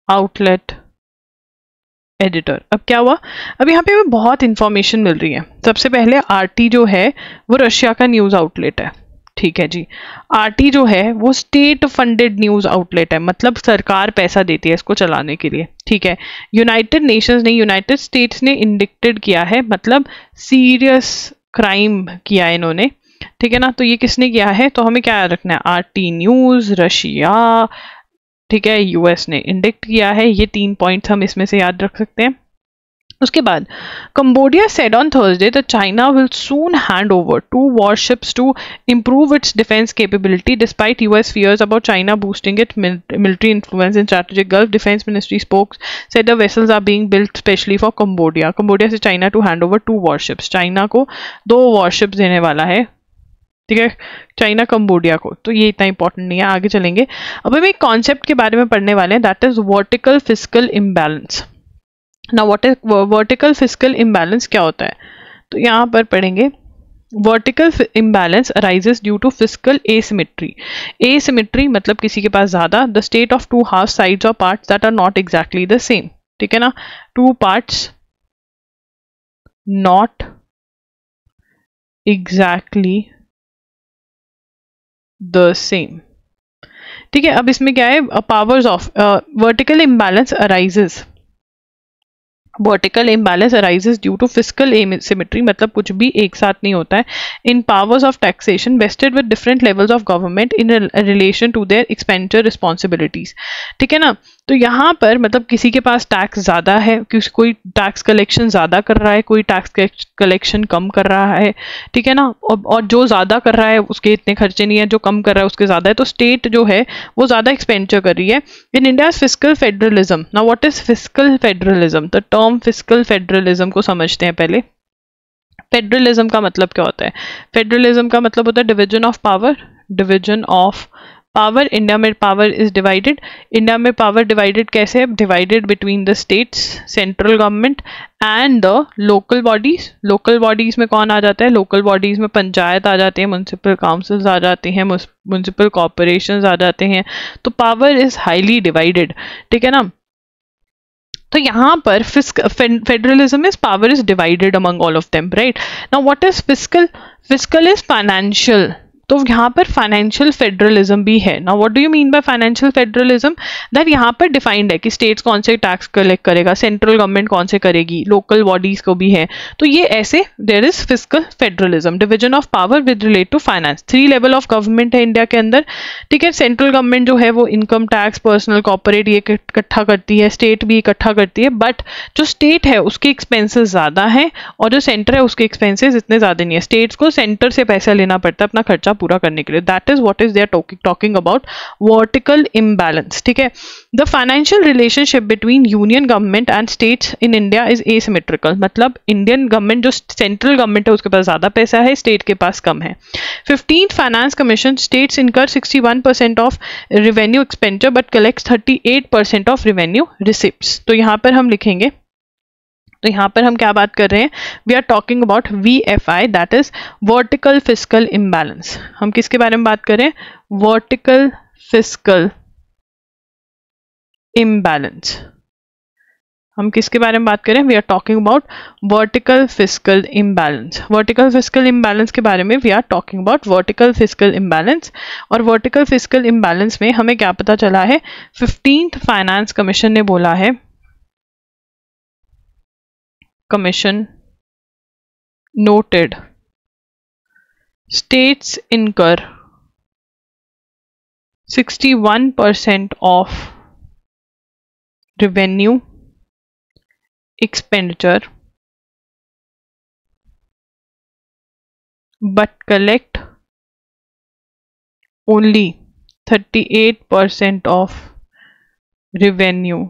outlet editor. अब क्या हुआ? अब यहाँ पे हमें बहुत इंफॉर्मेशन मिल रही है। सबसे पहले आरटी जो है वो रशिया का न्यूज आउटलेट है, ठीक है जी। आरटी जो है वो स्टेट फंडेड न्यूज आउटलेट है, मतलब सरकार पैसा देती है इसको चलाने के लिए, ठीक है। यूनाइटेड नेशंस ने, यूनाइटेड स्टेट्स ने इंडिक्टेड किया है, मतलब सीरियस क्राइम किया है इन्होंने, ठीक है ना। तो ये किसने किया है? तो हमें क्या याद रखना है? आरटी न्यूज, रशिया, ठीक है, यूएस ने इंडिक्ट किया है। ये 3 पॉइंट्स हम इसमें से याद रख सकते हैं। उसके बाद Cambodia said on Thursday that China will soon hand over 2 warships to improve its defense capability despite US fears about China boosting its military influence in strategic Gulf. Defense Ministry spokes said the vessels are being built specially for Cambodia. Cambodia से China to hand over 2 warships. China को 2 warships देने वाला है, ठीक है, चाइना कंबोडिया को. तो ये इतना इंपॉर्टेंट नहीं है, आगे चलेंगे. अब हम एक कॉन्सेप्ट के बारे में पढ़ने वाले हैं, that is vertical fiscal imbalance. ना what is vertical fiscal imbalance, क्या होता है? तो यहाँ पर पढ़ेंगे vertical imbalance arises due to fiscal asymmetry. Asymmetry मतलब किसी के पास ज्यादा, the state of 2 half sides और parts that are not exactly the same. ठीक है ना, 2 parts not exactly the same. ठीक है, अब इसमें क्या है, powers of vertical imbalance arises. Vertical imbalance arises due to fiscal asymmetry, मतलब कुछ भी एक साथ नहीं होता है. In powers of taxation vested with different levels of government in relation to their expenditure responsibilities. ठीक है ना, तो यहाँ पर मतलब किसी के पास टैक्स ज्यादा है, कोई टैक्स कलेक्शन ज्यादा कर रहा है, कोई टैक्स कलेक्शन कम कर रहा है. ठीक है ना, और जो ज्यादा कर रहा है उसके इतने खर्चे नहीं है, जो कम कर रहा है उसके ज्यादा है, तो स्टेट जो है वो ज्यादा एक्सपेंडिचर कर रही है. In India fiscal federalism. Now what is fiscal federalism? The term fiscal federalism को समझते हैं पहले. फेडरलिज्म का मतलब क्या होता है? फेडरलिज्म का मतलब होता है division of power. Division of power. India में पावर इज डिवाइडेड. इंडिया में पावर डिवाइडेड कैसे है? Divided between the states, central government and the local bodies. Local bodies में कौन आ जाता है? लोकल बॉडीज में पंचायत आ जाते हैं, म्युनिसिपल काउंसिल्स आ जाते हैं, म्युनिसिपल कॉर्पोरेशंस आ जाते हैं. तो पावर इज हाईली डिवाइडेड. ठीक है ना, तो यहाँ पर federalism is power is divided among all of them, right. Now what is fiscal? Fiscal is financial. तो यहाँ पर फाइनेंशियल फेडरलिज्म भी है. Now what do you mean by financial federalism? That यहाँ पर डिफाइंड है कि स्टेट्स कौन से टैक्स कलेक्ट करेगा, सेंट्रल गवर्नमेंट कौन से करेगी, लोकल बॉडीज को भी है. तो ये ऐसे there is fiscal federalism. Division of power with relate to finance. 3 level of government है इंडिया के अंदर. ठीक है, सेंट्रल गवर्नमेंट जो है वो इनकम टैक्स, पर्सनल, कॉर्पोरेट ये इकट्ठा करती है, स्टेट भी इकट्ठा करती है. बट जो स्टेट है उसके एक्सपेंसेस ज्यादा है और जो सेंटर है उसके एक्सपेंसेस इतने ज्यादा नहीं है. स्टेट्स को सेंटर से पैसा लेना पड़ता है अपना खर्चा पूरा करने के लिए. That is what is they are talking about vertical imbalance. ठीक है, the financial relationship between union government and states in India is asymmetrical. मतलब इंडियन गवर्नमेंट जो सेंट्रल गवर्नमेंट है उसके पास ज्यादा पैसा है, स्टेट के पास कम है. 15th फाइनेंस कमीशन स्टेट्स इनकर 61% of revenue expenditure but collects 38% of revenue receipts. तो यहां पर हम लिखेंगे, तो यहाँ पर हम क्या बात कर रहे हैं? We are talking about VFI, that is vertical fiscal imbalance. हम किसके बारे में बात कर रहे हैं? Vertical fiscal imbalance. हम किसके बारे में बात करें? We are talking about vertical fiscal imbalance. Vertical fiscal imbalance के बारे में we are talking about vertical fiscal imbalance. और वर्टिकल फिस्कल इम्बैलेंस में हमें क्या पता चला है? 15th फाइनेंस कमीशन ने बोला है, Commission noted states incur 61% of revenue expenditure but collect only 38% of revenue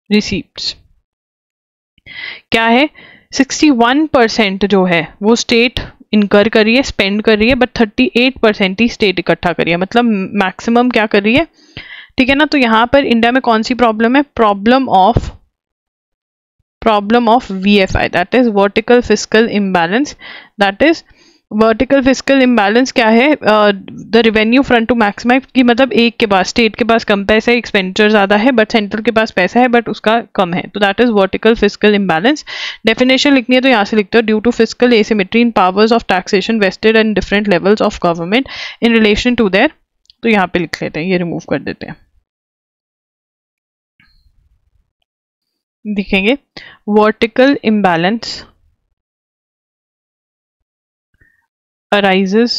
receipts. क्या है? 61% जो है वो स्टेट इनकर कर रही है, स्पेंड कर रही है, बट 38% ही स्टेट इकट्ठा कर रही है, मतलब मैक्सिमम क्या कर रही है. ठीक है ना, तो यहाँ पर इंडिया में कौन सी प्रॉब्लम है? Problem of VFI, that is vertical fiscal imbalance. That is vertical fiscal imbalance क्या है? The revenue front to maximise, की मतलब एक के पास, स्टेट के पास कम पैसा है, एक्सपेंडिचर ज्यादा है, बट सेंट्रल के पास पैसा है बट उसका कम है. तो that is vertical fiscal imbalance. Definition लिखनी है तो यहाँ से लिखते हो, due to fiscal asymmetry in powers of taxation vested and different levels of government in relation to their. तो यहाँ पे लिख लेते हैं, ये रिमूव कर देते हैं. दिखेंगे vertical imbalance arises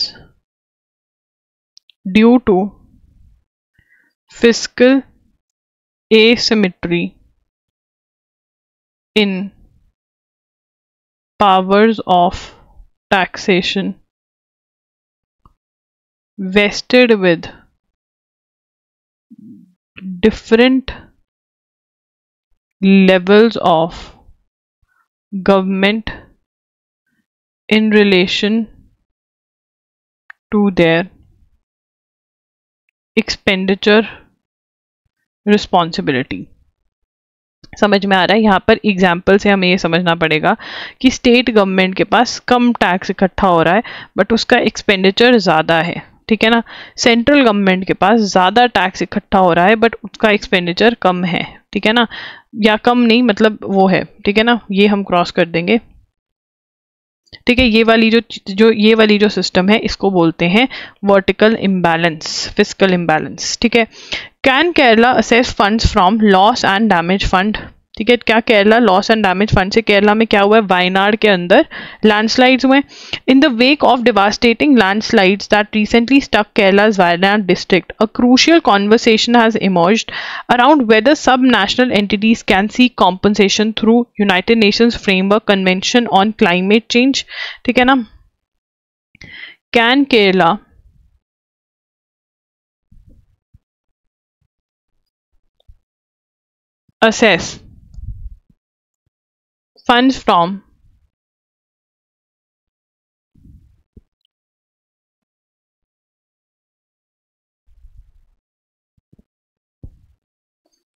due to fiscal asymmetry in powers of taxation vested with different levels of government in relation to their expenditure responsibility. समझ में आ रहा है? यहाँ पर एग्जाम्पल से हमें ये समझना पड़ेगा कि स्टेट गवर्नमेंट के पास कम टैक्स इकट्ठा हो रहा है बट उसका एक्सपेंडिचर ज़्यादा है, ठीक है ना. सेंट्रल गवर्नमेंट के पास ज़्यादा टैक्स इकट्ठा हो रहा है बट उसका एक्सपेंडिचर कम है, ठीक है ना, या कम नहीं मतलब वो है, ठीक है ना. ये हम क्रॉस कर देंगे, ठीक है. ये वाली जो सिस्टम है इसको बोलते हैं वर्टिकल इम्बैलेंस, फिस्कल इम्बैलेंस, ठीक है. Can Kerala assess funds from loss and damage fund, ठीक है. क्या Kerala loss and damage fund से, केरला में क्या हुआ है, वायनाड के अंदर लैंडस्लाइड्स हुए. In the wake of devastating landslides that recently struck Kerala's Wayanad district, a crucial conversation has emerged around whether sub national entities can seek compensation through United Nations Framework Convention on Climate Change, ठीक है ना. Can Kerala assess funds from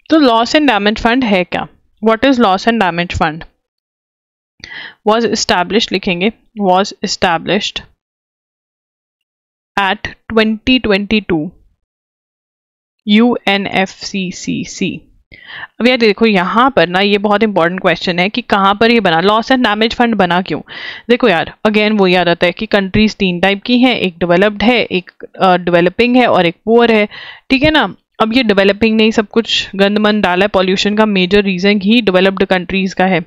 तो लॉस एंड डैमेज फंड है क्या, what is loss and damage fund. was established लिखेंगे, was established at 2022 UNFCCC. अब यार देखो यहाँ पर ना ये बहुत इंपॉर्टेंट क्वेश्चन है कि कहाँ पर ये बना, लॉस एंड डैमेज फंड बना क्यों. देखो यार अगेन वो याद आता है कि कंट्रीज 3 टाइप की हैं, एक डेवलप्ड है, एक डेवलपिंग है और एक पुअर है, ठीक है ना. अब ये डेवलपिंग ने ही सब कुछ गंद मन डाला है, पॉल्यूशन का major reason he developed countries का है.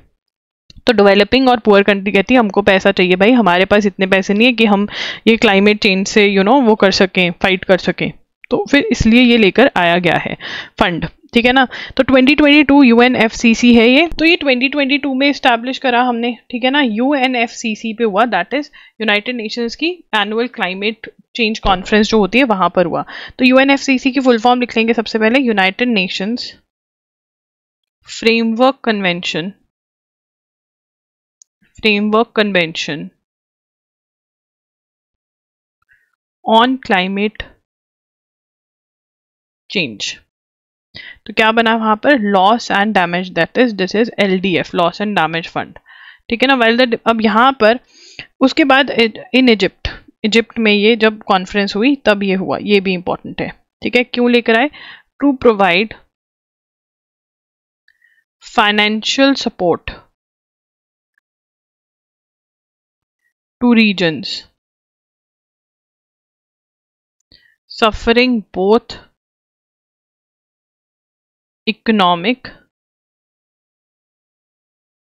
तो डेवलपिंग और पुअर कंट्री कहती है हमको पैसा चाहिए भाई, हमारे पास इतने पैसे नहीं है कि हम ये क्लाइमेट चेंज से वो कर सकें, फाइट कर सकें. तो फिर इसलिए ये लेकर आया गया है फंड, ठीक है ना. तो 2022 UNFCC है ये, तो ये 2022 में इस्टेब्लिश करा हमने, ठीक है ना. UNFCC पे हुआ, दैट इज यूनाइटेड नेशंस की एनुअल क्लाइमेट चेंज कॉन्फ्रेंस जो होती है वहां पर हुआ. तो UNFCC की फुल फॉर्म लिख लेंगे सबसे पहले, United Nations Framework Convention on Climate change. तो क्या बना वहां पर, loss and damage, that is this is LDF, loss and damage fund, ठीक है ना. वेल अब यहाँ पर उसके बाद इन इजिप्ट में ये जब कॉन्फ्रेंस हुई तब ये हुआ, ये भी इंपॉर्टेंट है, ठीक है. क्यों लेकर आए, to provide financial support to regions suffering both economic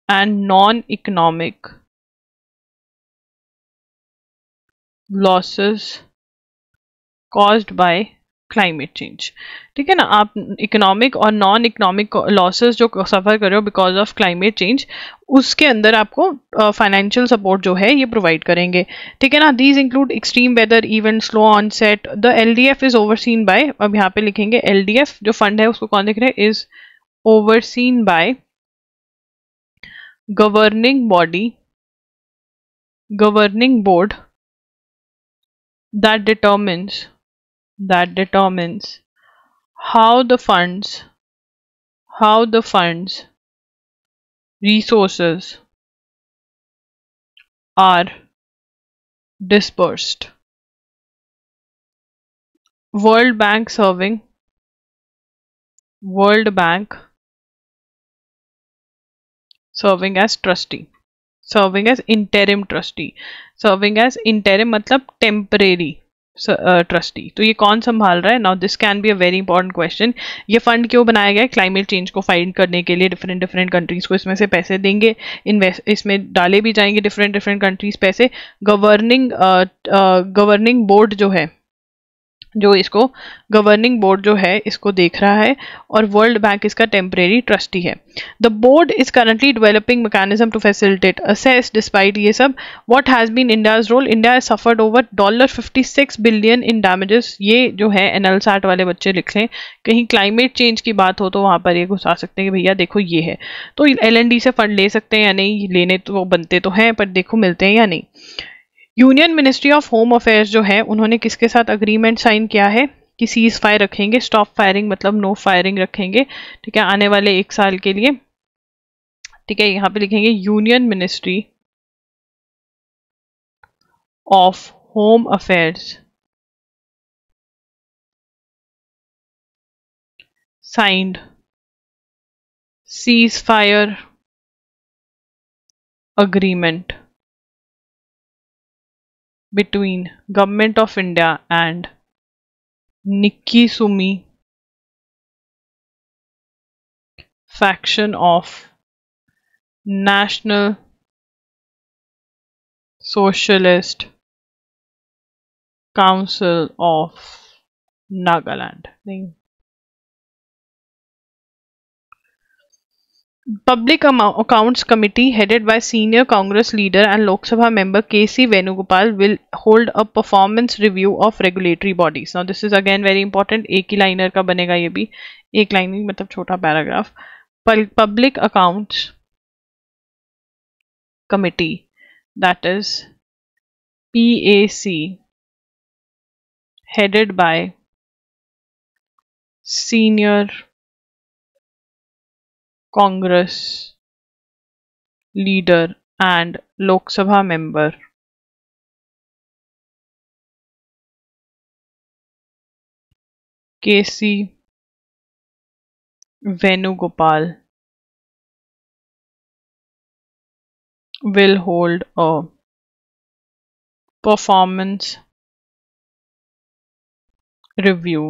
and non-economic losses caused by climate change, ठीक है ना. आप इकोनॉमिक और नॉन इकोनॉमिक लॉसेस जो सफ़र कर रहे हो बिकॉज ऑफ क्लाइमेट चेंज, उसके अंदर आपको फाइनेंशियल सपोर्ट जो है ये प्रोवाइड करेंगे, ठीक है ना. These include extreme weather event, slow onset. The LDF is overseen by, अब यहाँ पे लिखेंगे LDF जो फंड है उसको कौन देख रहे हैं, is overseen by governing board that determines how the funds resources are dispersed. World Bank serving as trustee, serving as interim trustee, serving as interim मतलब temporary ट्रस्टी. तो ये कौन संभाल रहा है. Now this can be a very important question. ये फंड क्यों बनाया गया है, क्लाइमेट चेंज को फाइट करने के लिए. डिफरेंट कंट्रीज को इसमें से पैसे देंगे, इसमें डाले भी जाएंगे डिफरेंट कंट्रीज पैसे. गवर्निंग बोर्ड जो है जो इसको गवर्निंग बोर्ड जो है इसको देख रहा है, और वर्ल्ड बैंक इसका टेम्परेरी ट्रस्टी है. The board is currently developing mechanism to facilitate assess despite ये सब what has been India's role. India has suffered over $56 billion in damages. ये जो है एनएलसैट वाले बच्चे लिख लें, कहीं क्लाइमेट चेंज की बात हो तो वहां पर ये घुसा सकते हैं कि भैया देखो ये है. तो एलएनडी से फंड ले सकते हैं या नहीं, लेने तो बनते तो हैं पर देखो मिलते हैं या नहीं. Union ministry of home affairs जो है उन्होंने किसके साथ अग्रीमेंट साइन किया है कि सीज फायर रखेंगे, स्टॉप फायरिंग मतलब नो फायरिंग रखेंगे, ठीक है, आने वाले 1 साल के लिए. ठीक है, यहाँ पे लिखेंगे union ministry of home affairs signed cease fire agreement between Government of India and Nikki Sumi faction of National Socialist Council of Nagaland. नहीं, Public Accounts Committee headed by senior Congress leader and Lok Sabha member K.C. Venugopal will hold a performance review of regulatory bodies. Now this is again very important. एक ही लाइनर का बनेगा ये भी, एक लाइन मतलब छोटा paragraph. Public Accounts Committee, that is PAC, headed by senior Congress leader and Lok Sabha member K.C. Venugopal will hold a performance review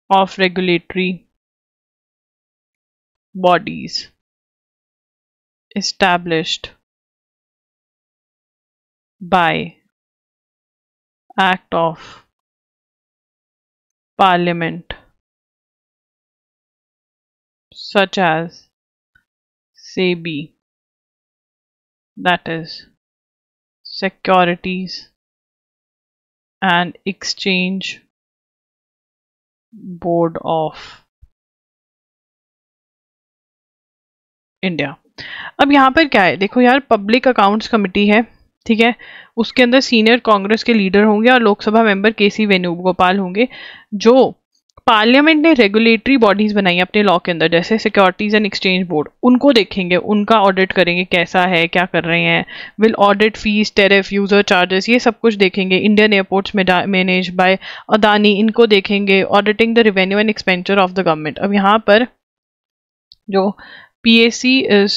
of regulatory bodies established by Act of Parliament such as SEBI, that is Securities and Exchange Board of India. अब यहाँ पर क्या है, देखो यार, पब्लिक अकाउंट्स कमेटी है, ठीक है, उसके अंदर सीनियर कांग्रेस के लीडर होंगे और लोकसभा मेंबर केसी वेणुगोपाल होंगे. जो पार्लियामेंट ने रेगुलेटरी बॉडीज बनाई अपने लॉ के अंदर, जैसे सिक्योरिटीज एंड एक्सचेंज बोर्ड, उनको देखेंगे, उनका ऑडिट करेंगे कैसा है, क्या कर रहे हैं, will audit fees, tariff, user charges, ये सब कुछ देखेंगे. Indian airports manage by Adani, इनको देखेंगे. Auditing the revenue and expenditure of the government. अब यहाँ पर जो PAC is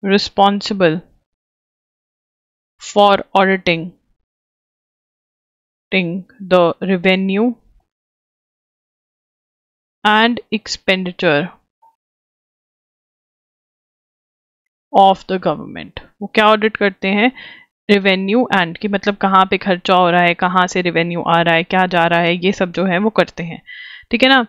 responsible for auditing the revenue and expenditure of the government. वो क्या ऑडिट करते हैं, रेवेन्यू एंड की मतलब कहाँ पे खर्चा हो रहा है, कहाँ से रेवेन्यू आ रहा है, क्या जा रहा है, ये सब जो है वो करते हैं. ठीक है ना.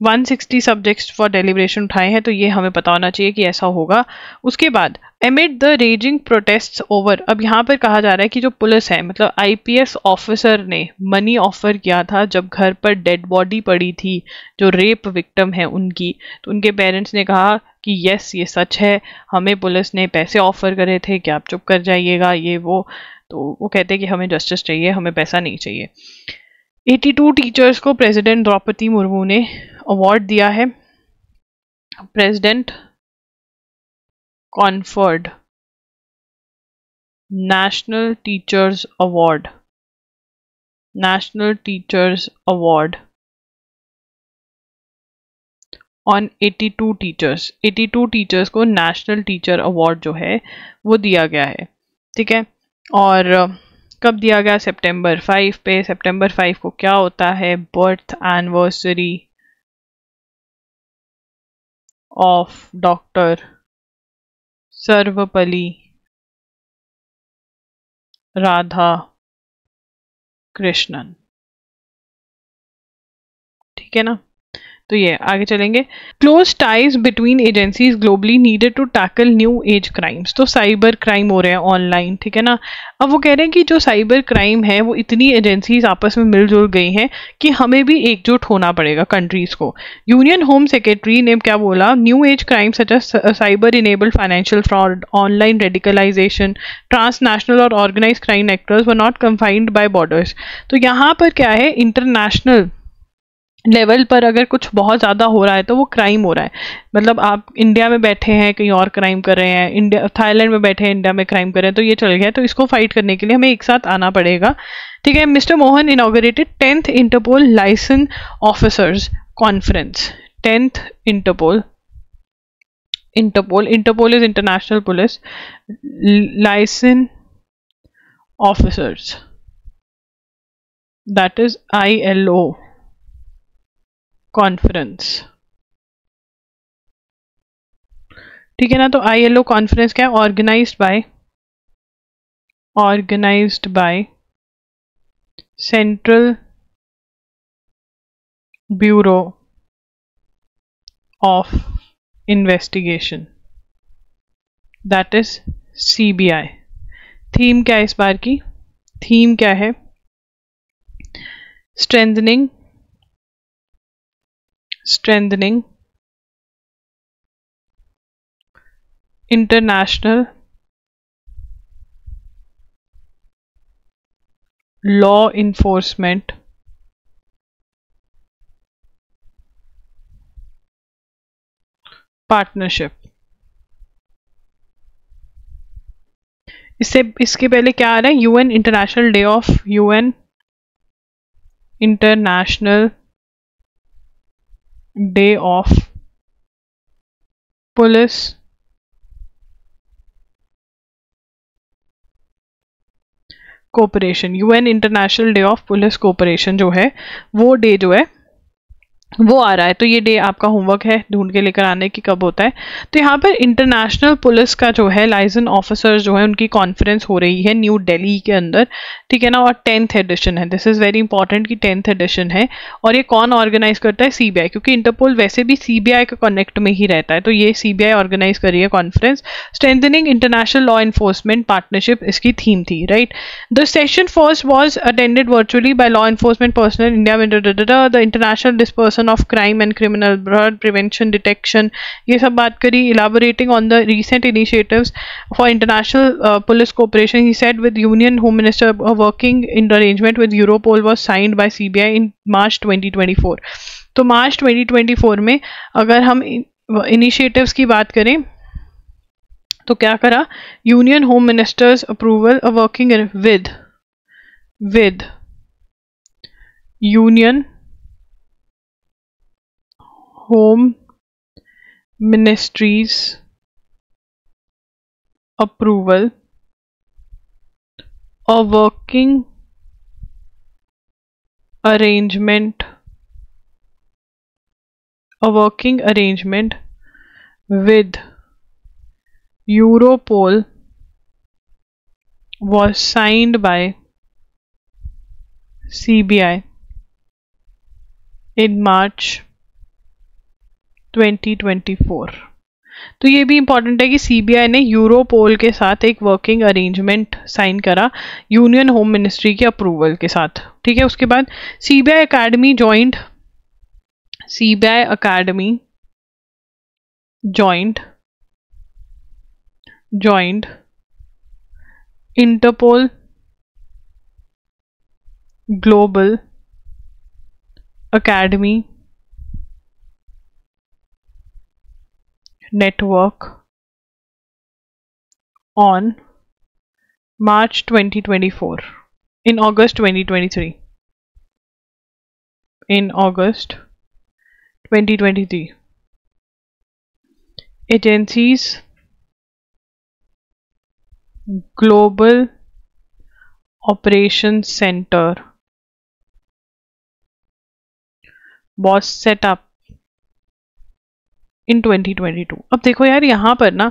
160 सब्जेक्ट्स फॉर डेलिब्रेशन उठाए हैं, तो ये हमें पता होना चाहिए कि ऐसा होगा. उसके बाद एमिड द रेजिंग प्रोटेस्ट्स ओवर. अब यहाँ पर कहा जा रहा है कि जो पुलिस है, मतलब IPS ऑफिसर ने मनी ऑफर किया था जब घर पर डेड बॉडी पड़ी थी, जो रेप विक्टिम है उनकी, तो उनके पेरेंट्स ने कहा कि यस ये सच है, हमें पुलिस ने पैसे ऑफर करे थे कि आप चुप कर जाइएगा, ये वो. तो वो कहते हैं कि हमें जस्टिस चाहिए, हमें पैसा नहीं चाहिए. 82 टीचर्स को प्रेसिडेंट द्रौपदी मुर्मू ने अवार्ड दिया है. President conferred national teachers award, national teachers award on 82 teachers. 82 teachers को नेशनल टीचर अवार्ड जो है वो दिया गया है. ठीक है. और कब दिया गया, सितंबर 5 पे. सितंबर 5 को क्या होता है, birth anniversary of doctor Sarvepalli Radhakrishnan. ठीक है ना, तो ये आगे चलेंगे। Close ties between agencies globally needed to tackle new age crimes. तो साइबर क्राइम हो रहे हैं ऑनलाइन, ठीक है ना। अब वो कह रहे हैं कि जो साइबर क्राइम है वो इतनी एजेंसीज आपस में मिलजुल गई हैं कि हमें भी एकजुट होना पड़ेगा कंट्रीज को। यूनियन होम सेक्रेटरी ने क्या बोला, new age crime such as cyber enabled financial fraud, online radicalisation, transnational और organise crime actors were not confined by borders. तो यहाँ पर क्या है, इंटरनेशनल लेवल पर अगर कुछ बहुत ज़्यादा हो रहा है तो वो क्राइम हो रहा है। मतलब आप इंडिया में बैठे हैं कहीं और क्राइम कर रहे हैं, इंडिया थाईलैंड में बैठे हैं इंडिया में क्राइम कर रहे हैं, तो ये चल गया। तो इसको फाइट करने के लिए हमें एक साथ आना पड़ेगा। ठीक है। Mister Mohan inaugurated 10th Interpol liaison officers conference. 10th Interpol, Interpol is international police, liaison officers, that is ILO conference. ठीक है ना, तो ILO कॉन्फ्रेंस क्या है, organised by central bureau of investigation, that is CBI। Theme क्या है इस बार की, थीम क्या है, strengthening international law enforcement partnership. इसके पहले क्या आ रहा है, UN international day of police cooperation. UN international day of police cooperation जो है वो डे जो है वो आ रहा है। तो ये डे आपका होमवर्क है ढूंढ के लेकर आने की कब होता है। तो यहाँ पर इंटरनेशनल पुलिस का जो है लाइसेंस ऑफिसर्स जो है उनकी कॉन्फ्रेंस हो रही है न्यू दिल्ली के अंदर। ठीक है ना, और 10th एडिशन है। दिस इज वेरी इंपॉर्टेंट कि 10th एडिशन है। और ये कौन ऑर्गेनाइज करता है, CBI, क्योंकि इंटरपोल वैसे भी CBI का कनेक्ट में ही रहता है। तो ये CBI ऑर्गेनाइज कर रही है conference. Strengthening international law enforcement partnership इसकी थीम थी, right. The session first was attended virtually by law enforcement personnel India में, the international dispersion of crime and criminal blood prevention detection, ये सब बात करी। Elaborating on the recent initiatives for international police cooperation, he said with union home minister working in arrangement with Europol was signed by CBI in March 2024। तो मार्च 2024 में अगर हम इनिशिएटिव्स की बात करें तो क्या करा, union home ministers approval working with union home ministries approval a working arrangement with Europol was signed by CBI in March 2024। तो ये भी इंपॉर्टेंट है कि CBI ने यूरोपोल के साथ एक वर्किंग अरेंजमेंट साइन करा यूनियन होम मिनिस्ट्री के अप्रूवल के साथ। ठीक है, उसके बाद CBI academy joined Interpol global academy network on March 2024 in August 2023 agencies global operations center was set up इन 2022। अब देखो यार यहाँ पर ना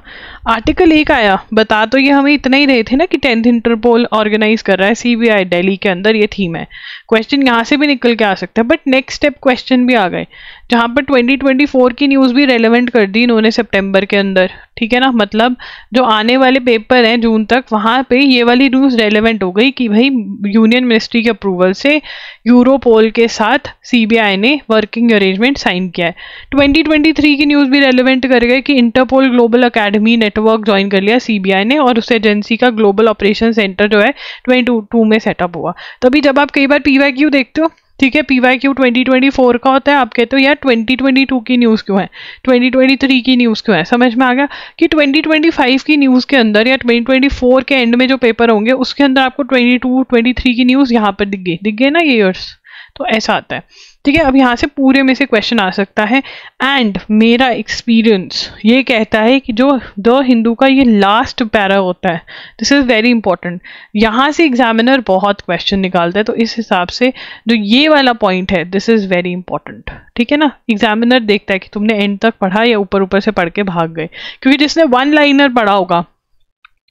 आर्टिकल 1 आया, बता तो ये हमें इतना ही रहे थे ना कि 10th इंटरपोल ऑर्गेनाइज कर रहा है CBI दिल्ली के अंदर, ये थीम है। क्वेश्चन यहाँ से भी निकल के आ सकता है, बट नेक्स्ट स्टेप क्वेश्चन भी आ गए जहाँ पर 2024 की न्यूज़ भी रेलेवेंट कर दी इन्होंने सितंबर के अंदर, ठीक है ना। मतलब जो आने वाले पेपर हैं जून तक, वहाँ पे ये वाली न्यूज़ रेलेवेंट हो गई कि भाई यूनियन मिनिस्ट्री के अप्रूवल से यूरोपोल के साथ CBI ने वर्किंग अरेंजमेंट साइन किया है। 2023 की न्यूज़ भी रेलेवेंट कर गए कि Interpol global academy network join कर लिया CBI ने, और उस एजेंसी का ग्लोबल ऑपरेशन सेंटर जो है 2022 में सेटअप हुआ। तभी जब आप कई बार PYQ देखते हो, ठीक है, PYQ 2024 का होता है, आप कहते हो यार 2022 की न्यूज़ क्यों है, 2023 की न्यूज़ क्यों है। समझ में आ गया कि 2025 की न्यूज़ के अंदर या 2024 के एंड में जो पेपर होंगे उसके अंदर आपको 23 की न्यूज़ यहाँ पर दिख गई ना, ये ईयर्स, तो ऐसा आता है, ठीक है। अब यहाँ से पूरे में से क्वेश्चन आ सकता है, एंड मेरा एक्सपीरियंस ये कहता है कि जो द हिंदू का ये लास्ट पैरा होता है, दिस इज़ वेरी इंपॉर्टेंट, यहाँ से एग्जामिनर बहुत क्वेश्चन निकालता है। तो इस हिसाब से जो ये वाला पॉइंट है, दिस इज़ वेरी इंपॉर्टेंट, ठीक है ना। एग्जामिनर देखता है कि तुमने एंड तक पढ़ा या ऊपर ऊपर से पढ़ के भाग गए, क्योंकि जिसने वन लाइनर पढ़ा होगा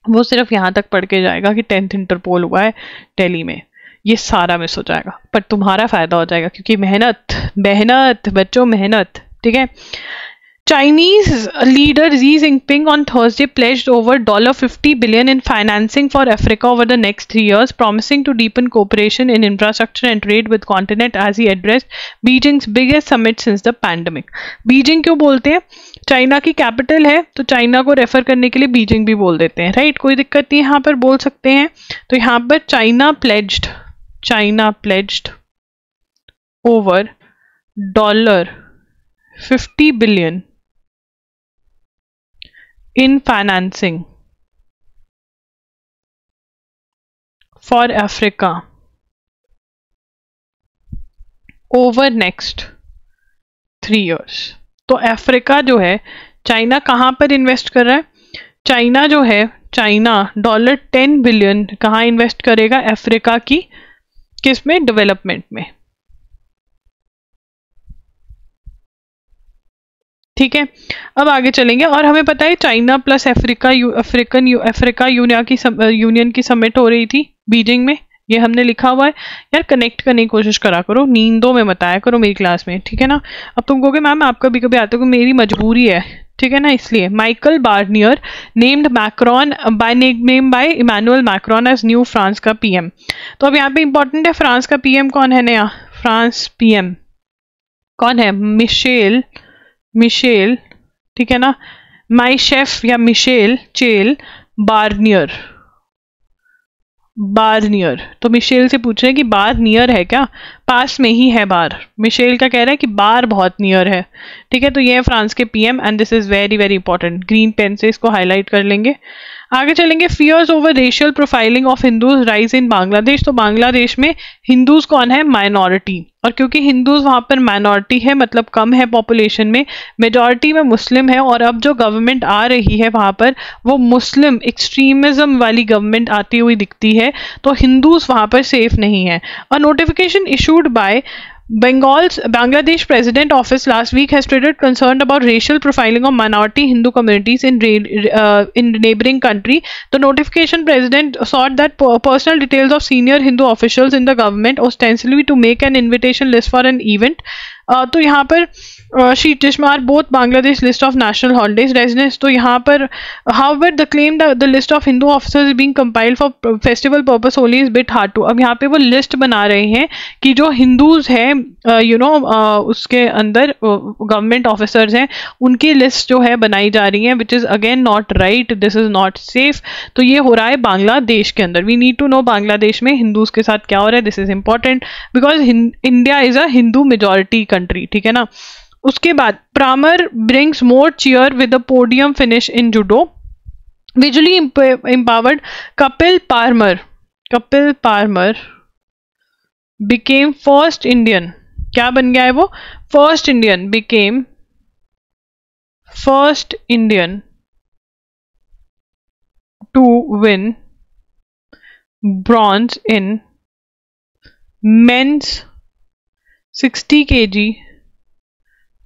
वो सिर्फ यहाँ तक पढ़ के जाएगा कि 10th इंटरपोल हुआ है दिल्ली में, ये सारा मिस हो जाएगा, पर तुम्हारा फायदा हो जाएगा क्योंकि मेहनत मेहनत बच्चों मेहनत, ठीक है। Chinese leader Xi Jinping on Thursday pledged over $50 billion in financing for Africa over the next 3 years, promising to deepen cooperation in infrastructure and trade with continent as he addressed Beijing's biggest summit since the pandemic. Beijing क्यों बोलते हैं? चाइना की कैपिटल है तो चाइना को रेफर करने के लिए बीजिंग भी बोल देते हैं, राइट, कोई दिक्कत नहीं, यहाँ पर बोल सकते हैं। तो यहाँ पर China pledged over $50 billion in financing for Africa over next 3 years. तो अफ्रीका जो है, चाइना कहाँ पर इन्वेस्ट कर रहा है? चाइना जो है, चाइना $10 बिलियन कहाँ इन्वेस्ट करेगा? अफ्रीका की किस में? डेवलपमेंट में, ठीक है। अब आगे चलेंगे, और हमें पता है चाइना प्लस अफ्रीका यूनियन की समिट हो रही थी बीजिंग में, ये हमने लिखा हुआ है यार, कनेक्ट करने की कोशिश करा करो, नींदों में मत आया करो मेरी क्लास में, ठीक है ना। अब तुम कहोगे मैम आप कभी कभी आते हो, मेरी मजबूरी है, ठीक है ना, इसलिए। Michael Barnier named Macron by Emmanuel Macron as new France का PM। तो अब यहाँ पे इंपॉर्टेंट है, फ्रांस का PM कौन है नया? फ्रांस PM कौन है? मिशेल, ठीक है ना, माई शेफ या मिशेल चेल बार्नियर। तो मिशेल से पूछ रहे हैं कि बार नियर है क्या? पास में ही है बार। मिशेल क्या कह रहा है कि बार बहुत नियर है, ठीक है। तो ये है फ्रांस के PM, and this is very very important, green pen से इसको हाईलाइट कर लेंगे। आगे चलेंगे, fears over racial profiling of Hindus rise in Bangladesh. तो बांग्लादेश में हिंदूज कौन है? माइनॉरिटी, और क्योंकि हिंदूज वहाँ पर माइनॉरिटी है, मतलब कम है पॉपुलेशन में, मेजॉरिटी में मुस्लिम है, और अब जो गवर्नमेंट आ रही है वहाँ पर वो मुस्लिम एक्सट्रीमिज्म वाली गवर्नमेंट आती हुई दिखती है, तो हिंदूज वहाँ पर सेफ नहीं है। A notification issued by Bangladesh President Office last week has stated concerned about racial profiling of minority Hindu communities in neighboring country. The notification president sought that personal details of senior Hindu officials in the government, ostensibly to make an invitation list for an event. तो यहाँ पर शीतishmar both Bangladesh list of national holidays residents. तो यहाँ पर however the claim that the list of Hindu officers is being compiled for festival purpose only is bit hard to. अब यहाँ पे वो लिस्ट बना रहे हैं कि जो हिंदूज हैं उसके अंदर गवर्नमेंट ऑफिसर्स हैं उनकी लिस्ट जो है बनाई जा रही है, which is again not right, this is not safe. तो ये हो रहा है बांग्लादेश के अंदर। We need to know Bangladesh में हिंदूज के साथ क्या हो रहा है, this is important because India is a Hindu majority country, ठीक है ना। उसके बाद Parmar brings more cheer with the podium finish in judo. Visually empowered Kapil Parmar became first Indian, क्या बन गया है वो? First Indian, became first Indian to win bronze in men's 60 kg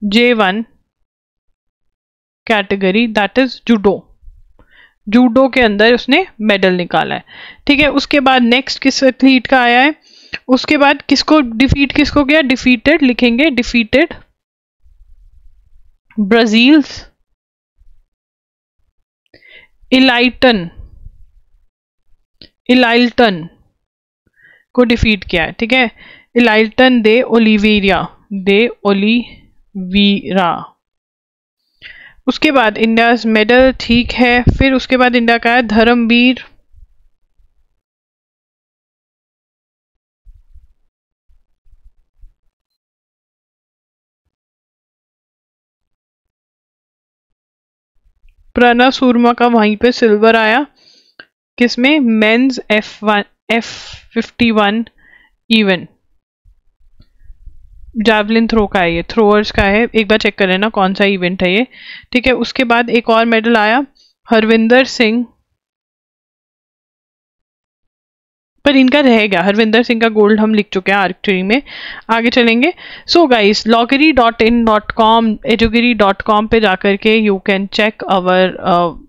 J1 category, that is judo. Judo के अंदर उसने मेडल निकाला है, ठीक है। उसके बाद नेक्स्ट किस एथलीट का आया है, उसके बाद किसको किया, डिफीटेड लिखेंगे, डिफीटेड ब्राजील्स इलाइल्टन को डिफीट किया है, ठीक है। इलाइल्टन दे ओलिवेरा। उसके बाद इंडिया मेडल, ठीक है। फिर उसके बाद इंडिया का है धर्मवीर प्रणव सूरमा का वहीं पे सिल्वर आया, किसमें, mains F51 event, javelin throw का है ये, थ्रोअर्स का है, एक बार चेक कर लेना कौन सा इवेंट है ये, ठीक है। उसके बाद एक और मेडल आया हरविंदर सिंह, पर इनका रहेगा, हरविंदर सिंह का गोल्ड हम लिख चुके हैं आर्चरी में। आगे चलेंगे। सो गाइस, loggery.in.com, edugiri.com पे जाकर के you can check our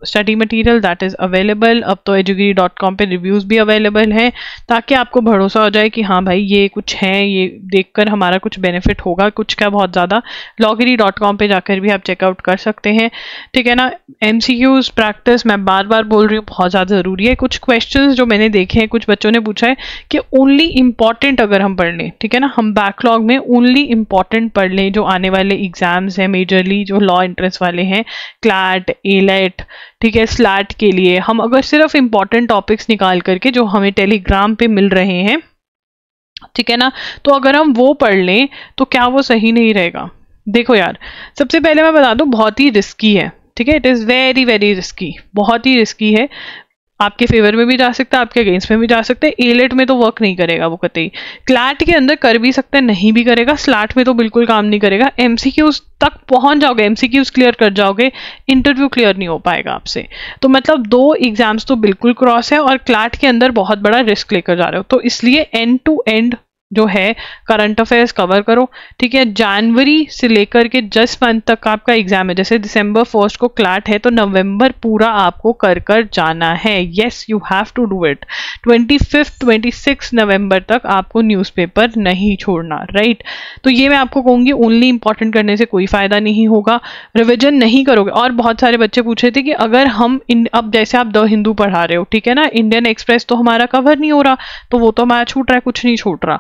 study material that is available. अब तो edugiri.com पे रिव्यूज भी अवेलेबल हैं, ताकि आपको भरोसा हो जाए कि हाँ भाई ये कुछ है, ये देखकर हमारा कुछ बेनिफिट होगा, कुछ क्या बहुत ज़्यादा। loggery.com पे जाकर भी आप चेकआउट कर सकते हैं, ठीक है ना। MCQs प्रैक्टिस मैं बार बार बोल रही हूँ, बहुत ज़्यादा ज़रूरी है। कुछ क्वेश्चन जो मैंने देखे हैं, कुछ बच्चों ने पूछा है कि ओनली इंपॉर्टेंट अगर हम पढ़ लें, ठीक है ना, हम बैकलॉग में ओनली इंपॉर्टेंट पढ़ लें जो आने वाले एग्जाम्स हैं, मेजरली जो लॉ एंट्रेंस वाले हैं, क्लैट, एलेट, ठीक है, स्लैट के लिए हम अगर सिर्फ इंपॉर्टेंट टॉपिक्स निकाल करके जो हमें टेलीग्राम पे मिल रहे हैं, ठीक है ना, तो अगर हम वो पढ़ लें तो क्या वो सही नहीं रहेगा। देखो यार, सबसे पहले मैं बता दूं, बहुत ही रिस्की है, ठीक है, it is very very risky, बहुत ही रिस्की है। आपके फेवर में भी जा सकता है, आपके अगेंस्ट में भी जा सकते हैं। एलेट में तो वर्क नहीं करेगा वो कतई, क्लैट के अंदर कर भी सकते हैं, नहीं भी करेगा, स्लैट में तो बिल्कुल काम नहीं करेगा। एमसीक्यूज तक पहुंच जाओगे, एमसीक्यूज क्लियर कर जाओगे, इंटरव्यू क्लियर नहीं हो पाएगा आपसे। तो मतलब 2 एग्जाम्स तो बिल्कुल क्रॉस है, और क्लैट के अंदर बहुत बड़ा रिस्क लेकर जा रहे हो। तो इसलिए एंड टू एंड जो है करंट अफेयर्स कवर करो, ठीक है। जनवरी से लेकर के 10 मंथ तक आपका एग्जाम है, जैसे दिसंबर 1 को क्लैट है, तो नवंबर पूरा आपको कर जाना है। Yes, you have to do it. 25-26 नवंबर तक आपको न्यूज़पेपर नहीं छोड़ना, राइट। तो ये मैं आपको कहूँगी, ओनली इंपॉर्टेंट करने से कोई फायदा नहीं होगा, रिविजन नहीं करोगे। और बहुत सारे बच्चे पूछ रहे थे कि अगर हम अब जैसे आप द हिंदू पढ़ा रहे हो, ठीक है ना, इंडियन एक्सप्रेस तो हमारा कवर नहीं हो रहा, तो वो तो हमारा छूट रहा है, कुछ नहीं छूट रहा।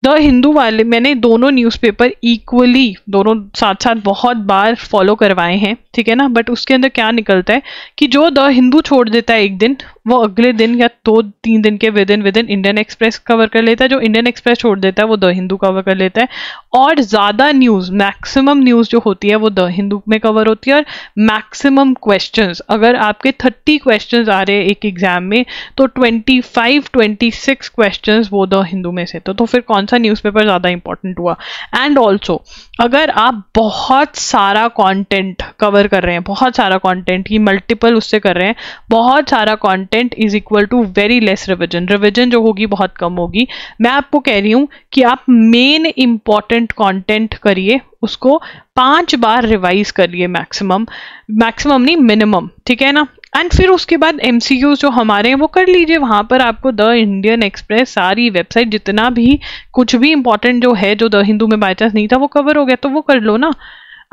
द हिंदू वाले मैंने दोनों न्यूज़पेपर इक्वली, दोनों साथ साथ बहुत बार फॉलो करवाए हैं, ठीक है ना। बट उसके अंदर क्या निकलता है कि जो द हिंदू छोड़ देता है एक दिन, वो अगले दिन या 2-3 दिन के with in Indian express cover कर लेता है। जो इंडियन एक्सप्रेस छोड़ देता है वो द हिंदू कवर कर लेता है। और ज़्यादा न्यूज़, मैक्सिमम न्यूज़ जो होती है वो द हिंदू में कवर होती है। और मैक्सिमम क्वेश्चंस, अगर आपके 30 क्वेश्चंस आ रहे हैं एक एग्जाम में, तो 25-26 क्वेश्चंस वो द हिंदू में से। तो फिर कौन सा न्यूज़पेपर ज़्यादा इंपॉर्टेंट हुआ। एंड ऑल्सो अगर आप बहुत सारा कंटेंट कवर कर रहे हैं, बहुत सारा कंटेंट की मल्टीपल उससे कर रहे हैं, बहुत सारा content is equal to very less revision. Revision जो होगी बहुत कम होगी। मैं आपको कह रही हूं कि आप मेन इंपॉर्टेंट कंटेंट करिए, उसको 5 बार रिवाइज करिए, मैक्सिमम नहीं, मिनिमम, ठीक है ना। एंड फिर उसके बाद MCQs जो हमारे हैं वो कर लीजिए। वहां पर आपको द इंडियन एक्सप्रेस सारी वेबसाइट, जितना भी कुछ भी इंपॉर्टेंट जो है, जो द हिंदू में बाई चांस नहीं था वो कवर हो गया, तो वो कर लो ना।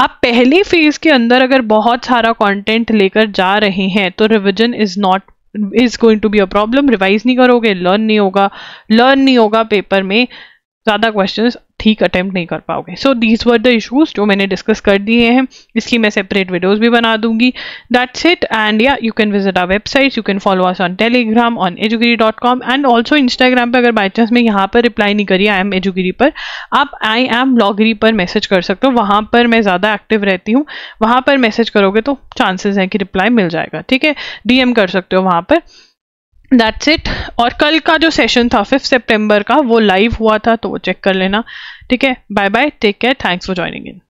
आप पहले फेज के अंदर अगर बहुत सारा कंटेंट लेकर जा रहे हैं तो revision is going to be a problem. Revise नहीं करोगे, लर्न नहीं होगा पेपर में, ज़्यादा क्वेश्चंस ठीक अटेम्प्ट नहीं कर पाओगे। So these were the issues जो मैंने डिस्कस कर दिए हैं। इसकी मैं सेपरेट वीडियोस भी बना दूंगी। That's it. एंड या you can visit our website, you can follow us on Telegram, on edugiri.com and also Instagram पे। अगर बाई चांस मैं यहाँ पर रिप्लाई नहीं करी आई एम edugiri पर, आप आई एम loggery पर मैसेज कर सकते हो। वहाँ पर मैं ज़्यादा एक्टिव रहती हूँ, वहाँ पर मैसेज करोगे तो चांसेस हैं कि रिप्लाई मिल जाएगा, ठीक है। DM कर सकते हो वहाँ पर। That's it. और कल का जो सेशन था 5 सितंबर का, वो लाइव हुआ था, तो वो चेक कर लेना, ठीक है। Bye bye, take care, thanks for joining in.